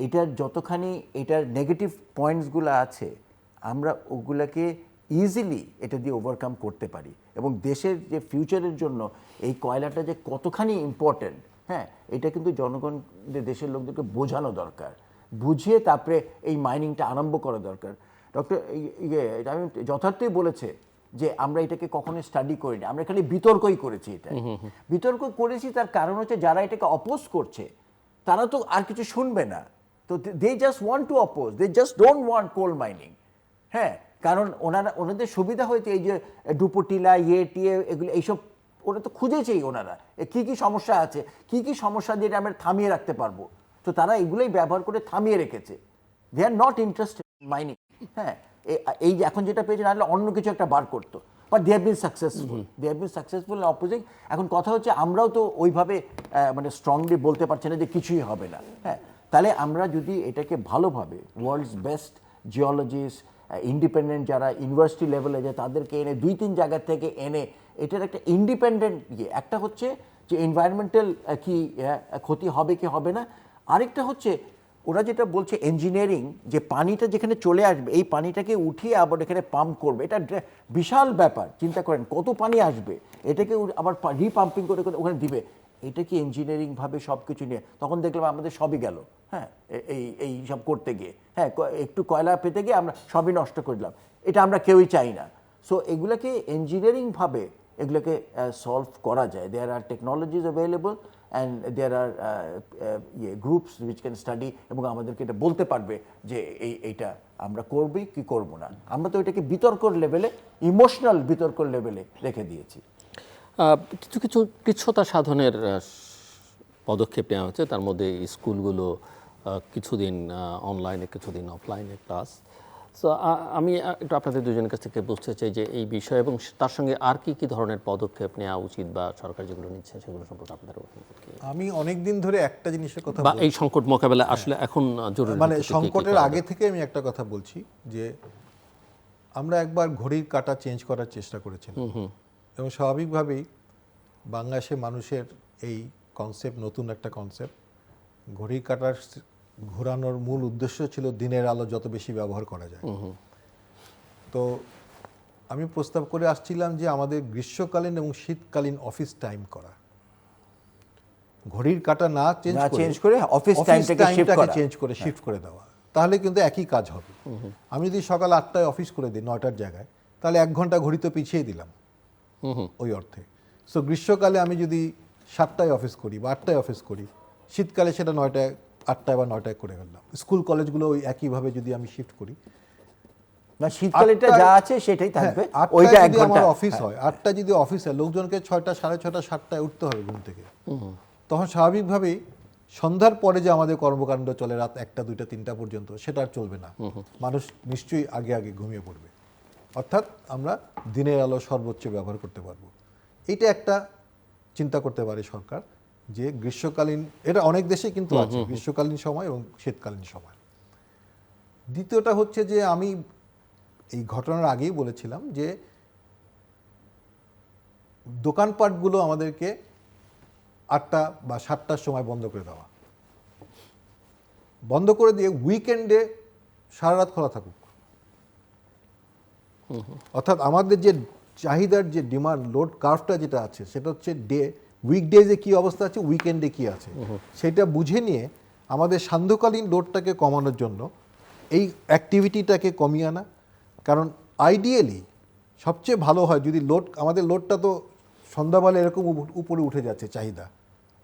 এটার যতখানি এটার নেগেটিভ পয়েন্টসগুলো আছে আমরা ওগুলাকে ইজিলি এটা দিয়ে ওভারকাম করতে পারি, এবং দেশের যে ফিউচারের জন্য এই কয়লাটা যে কতখানি ইম্পর্ট্যান্ট, হ্যাঁ, এটা কিন্তু জনগণদের, দেশের লোকদেরকে বোঝানো দরকার, বুঝিয়ে তারপরে এই মাইনিংটা আরম্ভ করা দরকার। ডক্টর আমি যথার্থই বলেছে যে আমরা এটাকে কখনো স্টাডি করিনি, আমরা খালি বিতর্কই করেছি। বিতর্ক করেছি তার কারণ হচ্ছে যারা এটাকে অপোজ করছে তারা তো আর কিছু শুনবে না, তো they just want to oppose, they just don't want coal mining, হ্যাঁ। কারণ ওনাদের সুবিধা হয়েছে এই যে ডুপোটিলা টিয়ে এগুলো, এইসব ওরা তো খুঁজেছেই, ওনারা কি সমস্যা আছে, কি সমস্যা দিয়ে আমরা থামিয়ে রাখতে পারবো, তো তারা এগুলোই ব্যবহার করে থামিয়ে রেখেছে। They are not interested in mining, হ্যাঁ। এই যে এখন যেটা পেয়েছে, নাহলে অন্য কিছু একটা বার করতো, but they have been successful in opposing. এখন কথা হচ্ছে আমরাও তো ওইভাবে মানে স্ট্রংলি বলতে পারছি না যে কিছুই হবে না, হ্যাঁ। তাহলে আমরা যদি এটাকে ভালোভাবে ওয়ার্ল্ডস বেস্ট জিওলজিস্ট, ইন্ডিপেন্ডেন্ট যারা ইউনিভার্সিটি লেভেলে যায় তাদেরকে এনে 2-3 জায়গা থেকে এনে এটার একটা ইন্ডিপেন্ডেন্ট একটা হচ্ছে যে এনভায়রনমেন্টাল কি ক্ষতি হবে কি হবে না, আরেকটা হচ্ছে ওরা যেটা বলছে ইঞ্জিনিয়ারিং, যে পানিটা যেখানে চলে আসবে এই পানিটাকে উঠিয়ে আবার এখানে পাম্প করবে, এটা বিশাল ব্যাপার। চিন্তা করেন কত পানি আসবে, এটাকে আবার রিপাম্পিং করে ওখানে দিবে, এটা কি ইঞ্জিনিয়ারিংভাবে সব কিছু নিয়ে, তখন দেখলাম আমাদের সবই গেল, হ্যাঁ, এই সব করতে গিয়ে, হ্যাঁ, একটু কয়লা পেতে গিয়ে আমরা সবই নষ্ট করে দিলাম, এটা আমরা কেউই চাই না। সো এগুলোকে ইঞ্জিনিয়ারিংভাবে এগুলোকে সলভ করা যায়। There are technologies available and there are groups which can study, এবং আমাদেরকে এটা বলতে পারবে যে এইটা আমরা করবই কি করব না। আমরা তো এটাকে বিতর্কর লেভেলে, ইমোশনাল বিতর্কর লেভেলে রেখে দিয়েছি। কিছু কিছু কৃচ্ছতা সাধনের পদক্ষেপ নেওয়া হচ্ছে, তার মধ্যে স্কুলগুলো কিছুদিন অনলাইনে কিছুদিন অফলাইনে ক্লাস। সো আমি একটু আপনাদের দুজনের কাছ থেকে বুঝতে চাই যে এই বিষয় এবং তার সঙ্গে আর কি কি ধরনের পদক্ষেপ নেওয়া উচিত বা সরকার যেগুলো নিচ্ছে সেগুলো সম্পর্কে আপনাদের অভিমত কি? আমি অনেক দিন ধরে একটা জিনিসের কথা বা এই সংকট মোকাবেলা আসলে এখন জরুরি মানে ভিত্তিতে কি কি সংকটের করা আগে থেকে আমি একটা কথা বলছি যে আমরা একবার ঘড়ির কাঁটা চেঞ্জ করার চেষ্টা করেছিলাম এবং স্বাভাবিকভাবেই বাংলাদেশের মানুষের এই কনসেপ্ট নতুন একটা কনসেপ্ট। ঘড়ির কাঁটার ঘোরানোর মূল উদ্দেশ্য ছিল দিনের আলো যত বেশি ব্যবহার করা যায়। তো আমি প্রস্তাব করে আসছিলাম যে আমাদের গ্রীষ্মকালীন এবং শীতকালীন অফিস টাইম করা, ঘড়ির কাঁটা না চেঞ্জ করে অফিস টাইমটাকে চেঞ্জ করে শিফট করে দেওয়া, তাহলে কিন্তু একই কাজ হবে। আমি যদি সকাল 8টায় অফিস করে দিই 9টার জায়গায়, তাহলে 1 ঘন্টা ঘড়ি তো পিছিয়ে দিলাম ওই অর্থে। সো গ্রীষ্মকালে আমি যদি 7টায় অফিস করি বা 8টায় অফিস করি, শীতকালে সেটা 9টায় 8টায় বা 9টায় করে ফেললাম। স্কুল কলেজগুলো ওই একইভাবে যদি আমি শিফট করি, না শীতকালেটা যা আছে সেটাই থাকবে, ওইটা 1 ঘন্টা অফিস হয়। 8টা যদি অফিস হয়, লোকজনকে 6টা 6:30 7টায় উঠতে হবে ঘুম থেকে। তখন স্বাভাবিকভাবেই সন্ধ্যার পরে যে আমাদের কর্মকাণ্ড চলে রাত 1টা 2টা 3টা পর্যন্ত, সেটা আর চলবে না। মানুষ নিশ্চয়ই আগে আগে ঘুমিয়ে পড়বে। অর্থাৎ আমরা দিনের আলো সর্বোচ্চ ব্যবহার করতে পারবো। এটা একটা চিন্তা করতে পারে সরকার যে গ্রীষ্মকালীন, এটা অনেক দেশে কিন্তু আছে, গ্রীষ্মকালীন সময় এবং শীতকালীন সময়। দ্বিতীয়টা হচ্ছে যে আমি এই ঘটনার আগেই বলেছিলাম যে দোকানপাটগুলো আমাদেরকে 8টা বা 7টার সময় বন্ধ করে দেওয়া, বন্ধ করে দিয়ে উইকেন্ডে সারা রাত খোলা থাকুক। অর্থাৎ আমাদের যে চাহিদার যে ডিমান্ড লোড কার্ভটা যেটা আছে, সেটা হচ্ছে উইকডেজে কি অবস্থা আছে, উইকেন্ডে কি আছে, সেটা বুঝে নিয়ে আমাদের সান্ধ্যকালীন লোডটাকে কমানোর জন্য এই অ্যাক্টিভিটিটাকে কমিয়ে আনা। কারণ আইডিয়ালি সবচেয়ে ভালো হয় যদি আমাদের লোডটা তো সন্ধ্যাবেলা এরকম উপরে উঠে যাচ্ছে চাহিদা,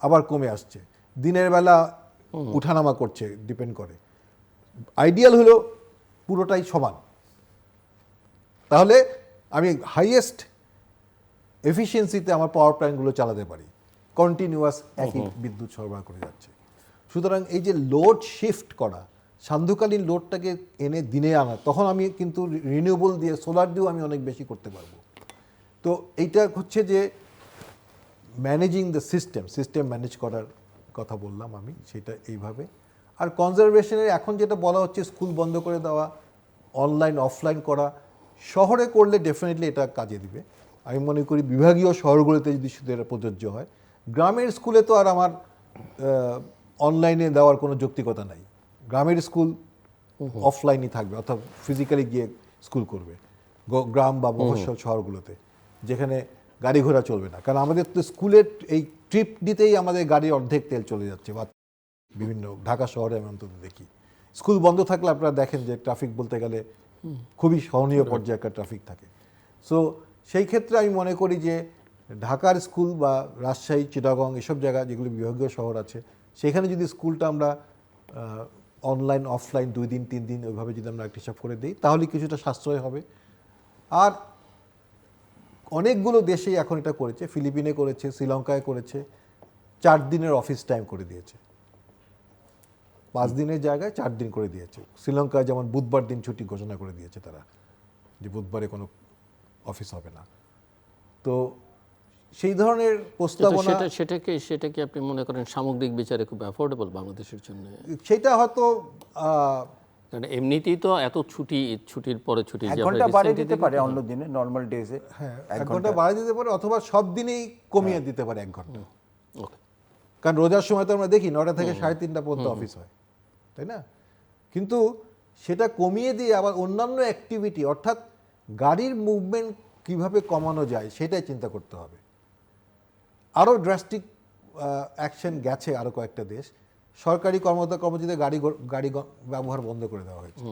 আবার কমে আসছে, দিনের বেলা উঠানামা করছে, ডিপেন্ড করে। আইডিয়াল হলো পুরোটাই সমান, তাহলে আমি হাইয়েস্ট এফিসিয়েন্সিতে আমার পাওয়ার প্ল্যান্টগুলো চালাতে পারি, কন্টিনিউয়াস একই বিদ্যুৎ সরবরাহ করে যাচ্ছে। সুতরাং এই যে লোড শিফট করা, সান্ধ্যকালীন লোডটাকে এনে দিনে আনা, তখন আমি কিন্তু রিনিউয়েবল দিয়ে সোলার দিয়েও আমি অনেক বেশি করতে পারবো। তো এইটা হচ্ছে যে ম্যানেজিং দ্য সিস্টেম ম্যানেজ করার কথা বললাম আমি, সেটা এইভাবে। আর কনজারভেশনের এখন যেটা বলা হচ্ছে স্কুল বন্ধ করে দেওয়া, অনলাইন অফলাইন করা, শহরে করলে ডেফিনেটলি এটা কাজে দিবে। আমি মনে করি বিভাগীয় শহরগুলোতে যদি শুধু এটা প্রযোজ্য হয়, গ্রামের স্কুলে তো আর আমার অনলাইনে দেওয়ার কোনো যৌক্তিকতা নাই। গ্রামের স্কুল অফলাইনই থাকবে, অর্থাৎ ফিজিক্যালি গিয়ে স্কুল করবে গ্রাম বা মফস্বল শহরগুলোতে, যেখানে গাড়ি ঘোড়া চলবে না। কারণ আমাদের তো স্কুলের এই ট্রিপ দিতেই আমাদের গাড়ির অর্ধেক তেল চলে যাচ্ছে, বা বিভিন্ন ঢাকা শহরে আমি অন্তত দেখি। স্কুল বন্ধ থাকলে আপনারা দেখেন যে ট্রাফিক বলতে গেলে খুবই সহনীয় পর্যায়ে একটা ট্রাফিক থাকে। সো সেই ক্ষেত্রে আমি মনে করি যে ঢাকার স্কুল বা রাজশাহী, চিটাগং এসব জায়গা যেগুলো বিভাগীয় শহর আছে, সেখানে যদি স্কুলটা আমরা অনলাইন অফলাইন 2 দিন 3 দিন ওইভাবে যদি আমরা একটা হিসাব করে দিই, তাহলে কিছুটা সাশ্রয় হবে। আর অনেকগুলো দেশেই এখন এটা করেছে, ফিলিপিনে করেছে, শ্রীলঙ্কায় করেছে, 4 দিনের অফিস টাইম করে দিয়েছে, 5 দিনের জায়গায় 4 দিন করে দিয়েছে। শ্রীলঙ্কায় যেমন বুধবার দিন ছুটি ঘোষণা করে দিয়েছে তারা, যে বুধবারে কোনো অফিস হবে না। তো সেই ধরনের প্রস্তাবনা, সেটা কি আপনি মনে করেন সামগ্রিক বিচারে খুব অ্যাফোর্ডেবল বাংলাদেশের জন্য? সেটা হয়তো কারণ এমনিতেই তো এত ছুটির পরে ছুটি 1 ঘন্টা বাড়িয়ে দিতে পারে অন্য দিনে, নর্মাল ডেজে। হ্যাঁ, 1 ঘন্টা বাড়িয়ে দিতে পারে, অথবা সব দিনেই কমিয়ে দিতে পারে 1 ঘন্টা। কারণ রোজার সময় তো আমরা দেখি 9টা থেকে 3:30 পর্যন্ত অফিস হয়, তাই না? কিন্তু সেটা কমিয়ে দিয়ে আবার অন্যান্য অ্যাক্টিভিটি, অর্থাৎ গাড়ির মুভমেন্ট কিভাবে কমানো যায় সেটাই চিন্তা করতে হবে। আরও ড্রাস্টিক অ্যাকশন গেছে আরও কয়েকটা দেশ, সরকারি কর্মচারীদের গাড়ি ব্যবহার বন্ধ করে দেওয়া হয়েছে,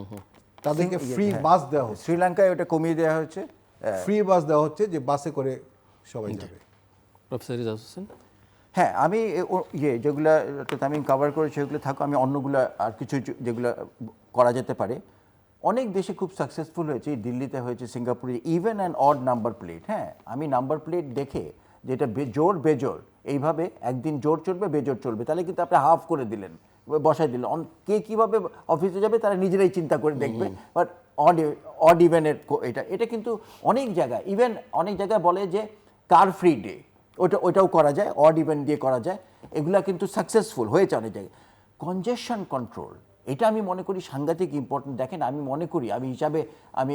তাদেরকে ফ্রি বাস দেওয়া হচ্ছে। শ্রীলঙ্কায় ওটা কমিয়ে দেওয়া হচ্ছে, ফ্রি বাস দেওয়া হচ্ছে, যে বাসে করে সবাই যাবে। প্রফেসর রিজাজ হোসেন? হ্যাঁ, আমি যেগুলো আমি কভার করেছি সেগুলো থাকো, আমি অন্যগুলো আর কিছু যেগুলো করা যেতে পারে। অনেক দেশে খুব সাকসেসফুল হয়েছে, দিল্লিতে হয়েছে, সিঙ্গাপুরে, even an odd number plate. হ্যাঁ, আমি নাম্বার প্লেট দেখে যেটা জোর বেজোর এইভাবে একদিন জোর চলবে বেজোর চলবে, তাহলে কিন্তু আপনি হাফ করে দিলেন, বসাই দিলেন। কে কীভাবে অফিসে যাবে তারা নিজেরাই চিন্তা করে দেখবে। বাট অড ইভেনের এটা কিন্তু অনেক জায়গায়, ইভেন অনেক জায়গায় বলে যে কার ফ্রি ডে, ওটাও করা যায়, অড ইভেন্ট দিয়ে করা যায়। এগুলা কিন্তু সাকসেসফুল হয়েছে অনেক জায়গায়। কনজেশন কন্ট্রোল, এটা আমি মনে করি সাংঘাতিক ইম্পর্টেন্ট। দেখেন, আমি মনে করি, আমি হিসাবে আমি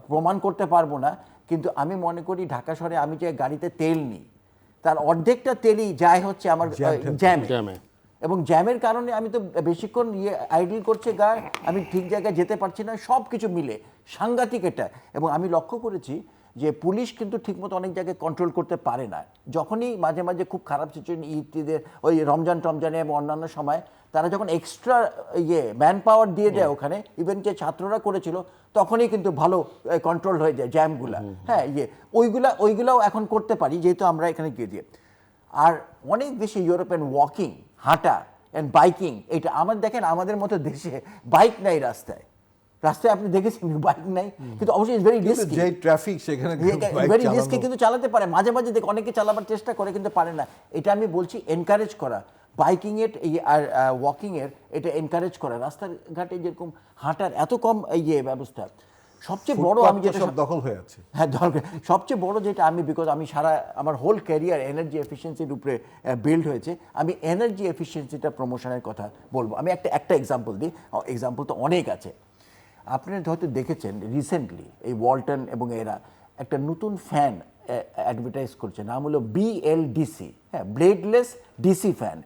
প্রমাণ করতে পারবো না, কিন্তু আমি মনে করি ঢাকা শহরে আমি যে গাড়িতে তেল নিই তার অর্ধেকটা তেলই যায় হচ্ছে আমার জ্যামে। এবং জ্যামের কারণে আমি তো বেশিক্ষণ আইডল করছে গায়ে, আমি ঠিক জায়গায় যেতে পারছি না, সব কিছু মিলে সাংঘাতিক এটা। এবং আমি লক্ষ্য করেছি যে পুলিশ কিন্তু ঠিকমতো অনেক জায়গায় কন্ট্রোল করতে পারে না। যখনই মাঝে মাঝে খুব খারাপ সিচুয়েশন, ঈদের ওই রমজান টমজানে এবং অন্যান্য সময় তারা যখন এক্সট্রা ম্যান পাওয়ার দিয়ে দেয় ওখানে, ইভেন যে ছাত্ররা করেছিল, তখনই কিন্তু ভালো কন্ট্রোল হয়ে যায় জ্যামগুলা। হ্যাঁ, ওইগুলাও এখন করতে পারি যেহেতু আমরা এখানে গিয়ে দিয়ে। আর অনেক দেশে ইউরোপিয়ান ওয়াকিং, হাঁটা অ্যান্ড বাইকিং, এটা দেখেন আমাদের মতো দেশে বাইক নাই রাস্তায় আপনি দেখেছেন বাইক নাই, কিন্তু অবশ্যই ভেরি রিস্কি, যে ট্রাফিক সেখানে ভেরি রিস্কি, কিন্তু চালাতে পারে মাঝে মাঝে অনেকে চালাবার চেষ্টা করে কিন্তু পারে না। এটা আমি বলছি এনকারেজ করা, বাইকিং এর আর ওয়াকিং এর এটা এনকারেজ করা। রাস্তাঘাটে যেরকম হাঁটার এত কম ব্যবস্থা, সবচেয়ে বড় আমি যেটা সব দখল হয়ে আছে, হ্যাঁ দরকার, সবচেয়ে বড় যেটা আমি, বিকজ আমি আমার হোল ক্যারিয়ার এনার্জি এফিসিয়েন্সির উপরে বিল্ড হয়েছে, আমি এনার্জি এফিসিয়েন্সিটা প্রমোশনের কথা বলবো। আমি একটা এক্সাম্পল দিই, এক্সাম্পল তো অনেক আছে। আপনারা হয়তো দেখেছেন রিসেন্টলি এই ওয়ালটন এবং এরা একটা নতুন ফ্যান অ্যাডভার্টাইজ করছে, নাম হলো BLDC, হ্যাঁ, ব্লেডলেস ডিসি ফ্যান।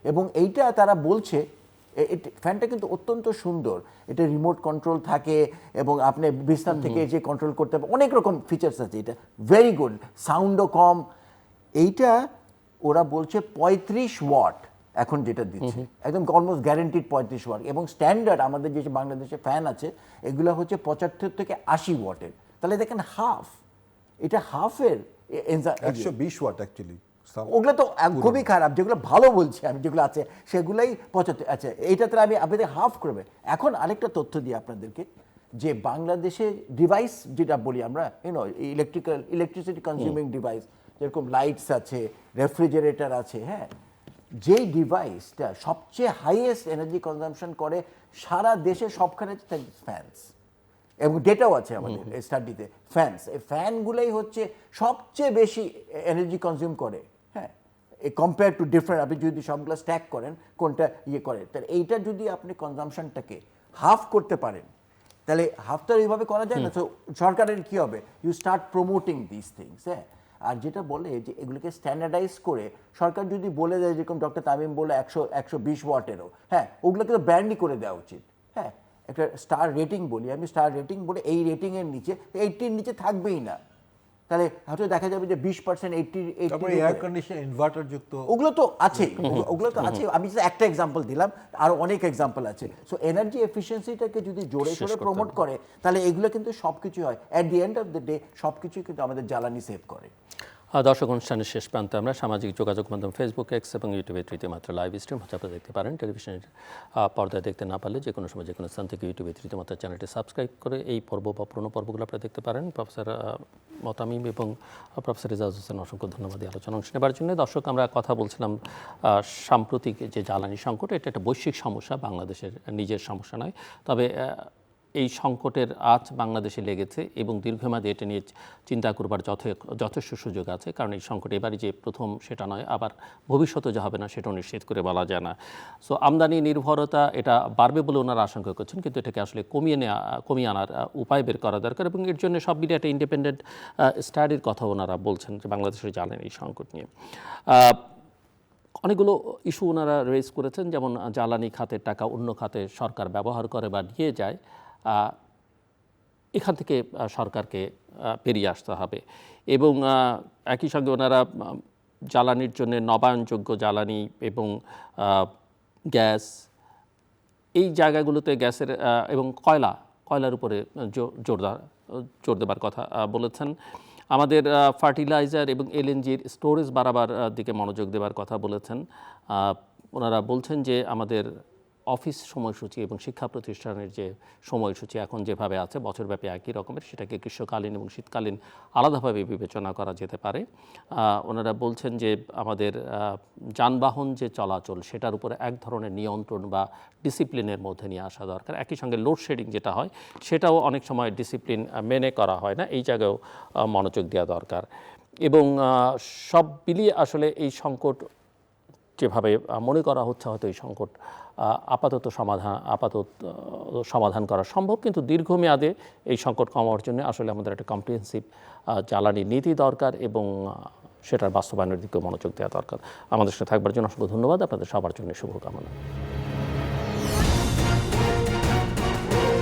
এবং এইটা তারা বলছে ফ্যানটা কিন্তু অত্যন্ত সুন্দর, এটা রিমোট কন্ট্রোল থাকে এবং আপনি বিছানা থেকে যে কন্ট্রোল করতে পারেন, অনেক রকম ফিচার্স আছে, এটা ভেরি গুড, সাউন্ডও কম। এইটা ওরা বলছে 35 ওয়াট এখন যেটা দিচ্ছে, একদম অলমোস্ট গ্যারেন্টিড 35 ওয়াট। এবং স্ট্যান্ডার্ড আমাদের যে বাংলাদেশে ফ্যান আছে এগুলো হচ্ছে 75 থেকে 80 ওয়াটের। তাহলে দেখেন হাফ, এটা হাফের 120 ওয়াট অ্যাকচুয়ালি। ওগুলো তো খুবই খারাপ, যেগুলো ভালো বলছি আমি, যেগুলো আছে সেগুলাই 75। আচ্ছা, এইটাতে আমি আপনাদের হাফ করবে। এখন আরেকটা তথ্য দিই আপনাদেরকে, যে বাংলাদেশে ডিভাইস যেটা বলি আমরা, ইলেকট্রিসিটি কনজিউমিং ডিভাইস, যেরকম লাইটস আছে, রেফ্রিজারেটর আছে, হ্যাঁ, যেই ডিভাইসটা সবচেয়ে হাইয়েস্ট এনার্জি কনজাম্পশন করে সারা দেশে সবখানে ফ্যানস, এবং ডেটাও আছে আমাদের স্টাডিতে। এই ফ্যানগুলোই হচ্ছে সবচেয়ে বেশি এনার্জি কনজিউম করে, হ্যাঁ, কম্পেয়ার টু ডিফারেন্ট। আপনি যদি সবগুলো স্ট্যাক করেন কোনটা করে, তাহলে এইটা যদি আপনি কনজাম্পশনটাকে হাফ করতে পারেন, তাহলে হাফ তো এইভাবে করা যায় না। তো সরকারের কী হবে, you start promoting this things. হ্যাঁ, আর যেটা বলে যে এগুলোকে স্ট্যান্ডার্ডাইজ করে সরকার যদি বলে দেয়, যেরকম ডক্টর তামিম বলে 120 ওয়াটেরও, হ্যাঁ, ওগুলোকে তো ব্যান্ডই করে দেওয়া উচিত। হ্যাঁ, একটা স্টার রেটিং বলি আমি, স্টার রেটিং বলে এই রেটিংয়ের নিচে 80-র নিচে থাকবেই না, তাহলে হয়তো দেখা যাবে যে 20%, 80 এয়ার কন্ডিশন ইনভার্টার যুক্ত, ওগুলো তো আছেই, ওগুলো তো আছে। আমি just একটা এক্সাম্পল দিলাম, আরো অনেক এক্সাম্পল আছে। সো এনার্জি এফিসিয়েন্সিটাকে যদি জোরে সোরে প্রমোট করে, তাহলে এগুলো কিন্তু সবকিছু হয়, at the end of the day সবকিছু কিন্তু আমাদের জ্বালানি সেভ করে। দর্শক, অনুষ্ঠানের শেষ প্রান্তে আমরা সামাজিক যোগাযোগ মাধ্যম ফেসবুক, এক্স এবং ইউটিউবে তৃতীয় মাত্রা লাইভ স্ট্রিম হচ্ছে আপনারা দেখতে পারেন। টেলিভিশনের পর্দায় দেখতে না পারলে যে কোনো সময় যে কোনো স্থান থেকে ইউটিউবে তৃতীয় মাত্রা চ্যানেলটি সাবস্ক্রাইব করে এই পর্ব বা পুরোনো পর্বগুলো আপনারা দেখতে পারেন। প্রফেসর মতামিম এবং প্রফেসর রেজাউল হোসেন অসংখ্য ধন্যবাদ এই আলোচনা অংশ নেবার জন্য। দর্শক, আমরা কথা বলছিলাম সাম্প্রতিক যে জ্বালানি সংকট, এটা একটা বৈশ্বিক সমস্যা, বাংলাদেশের নিজের সমস্যা নয়। তবে এই সংকটের আঁচ বাংলাদেশে লেগেছে এবং দীর্ঘমেয়াদে এটা নিয়ে চিন্তা করবার যথেষ্ট সুযোগ আছে, কারণ এই সংকট এবারই যে প্রথম সেটা নয়, আবার ভবিষ্যতে যা হবে না সেটাও নিশ্চিত করে বলা যায় না। সো আমদানি নির্ভরতা এটা বাড়বে বলে ওনারা আশঙ্কা করছেন, কিন্তু এটাকে আসলে কমিয়ে আনার উপায় বের করা দরকার, এবং এর জন্য সব মিলিয়ে একটা ইন্ডিপেন্ডেন্ট স্টাডির কথা ওনারা বলছেন যে বাংলাদেশের জ্বালানি এই সংকট নিয়ে। অনেকগুলো ইস্যু ওনারা রেজ করেছেন, যেমন জ্বালানি খাতের টাকা অন্য খাতে সরকার ব্যবহার করে বা নিয়ে যায়, এখান থেকে সরকারকে বেরিয়ে আসতে হবে। এবং একই সঙ্গে ওনারা জ্বালানির জন্য নবায়নযোগ্য জ্বালানি এবং গ্যাস, এই জায়গাগুলোতে গ্যাসের এবং কয়লার উপরে জোর দেবার কথা বলেছেন। আমাদের ফার্টিলাইজার এবং এলএনজির স্টোরেজ বাড়াবার দিকে মনোযোগ দেবার কথা বলেছেন। ওনারা বলছেন যে আমাদের অফিস সময়সূচি এবং শিক্ষা প্রতিষ্ঠানের যে সময়সূচি এখন যেভাবে আছে বছরব্যাপী একই রকমের, সেটাকে গ্রীষ্মকালীন এবং শীতকালীন আলাদাভাবে বিবেচনা করা যেতে পারে। ওনারা বলছেন যে আমাদের যানবাহন যে চলাচল সেটার উপরে এক ধরনের নিয়ন্ত্রণ বা ডিসিপ্লিনের মধ্যে নিয়ে আসা দরকার। একই সঙ্গে লোডশেডিং যেটা হয় সেটাও অনেক সময় ডিসিপ্লিন মেনে করা হয় না, এই জায়গায়ও মনোযোগ দেওয়া দরকার। এবং সব মিলিয়ে আসলে এই সংকট যেভাবে মনে করা হচ্ছে হয়তো এই সংকট আপাতত সমাধান করা সম্ভব, কিন্তু দীর্ঘমেয়াদে এই সংকট কমানোর জন্য আসলে আমাদের একটা কম্প্রিহেন্সিভ জ্বালানি নীতি দরকার এবং সেটার বাস্তবায়নের দিকেও মনোযোগ দেওয়া দরকার। আমাদের সাথে থাকবার জন্য অসংখ্য ধন্যবাদ, আপনাদের সবার জন্য শুভকামনা।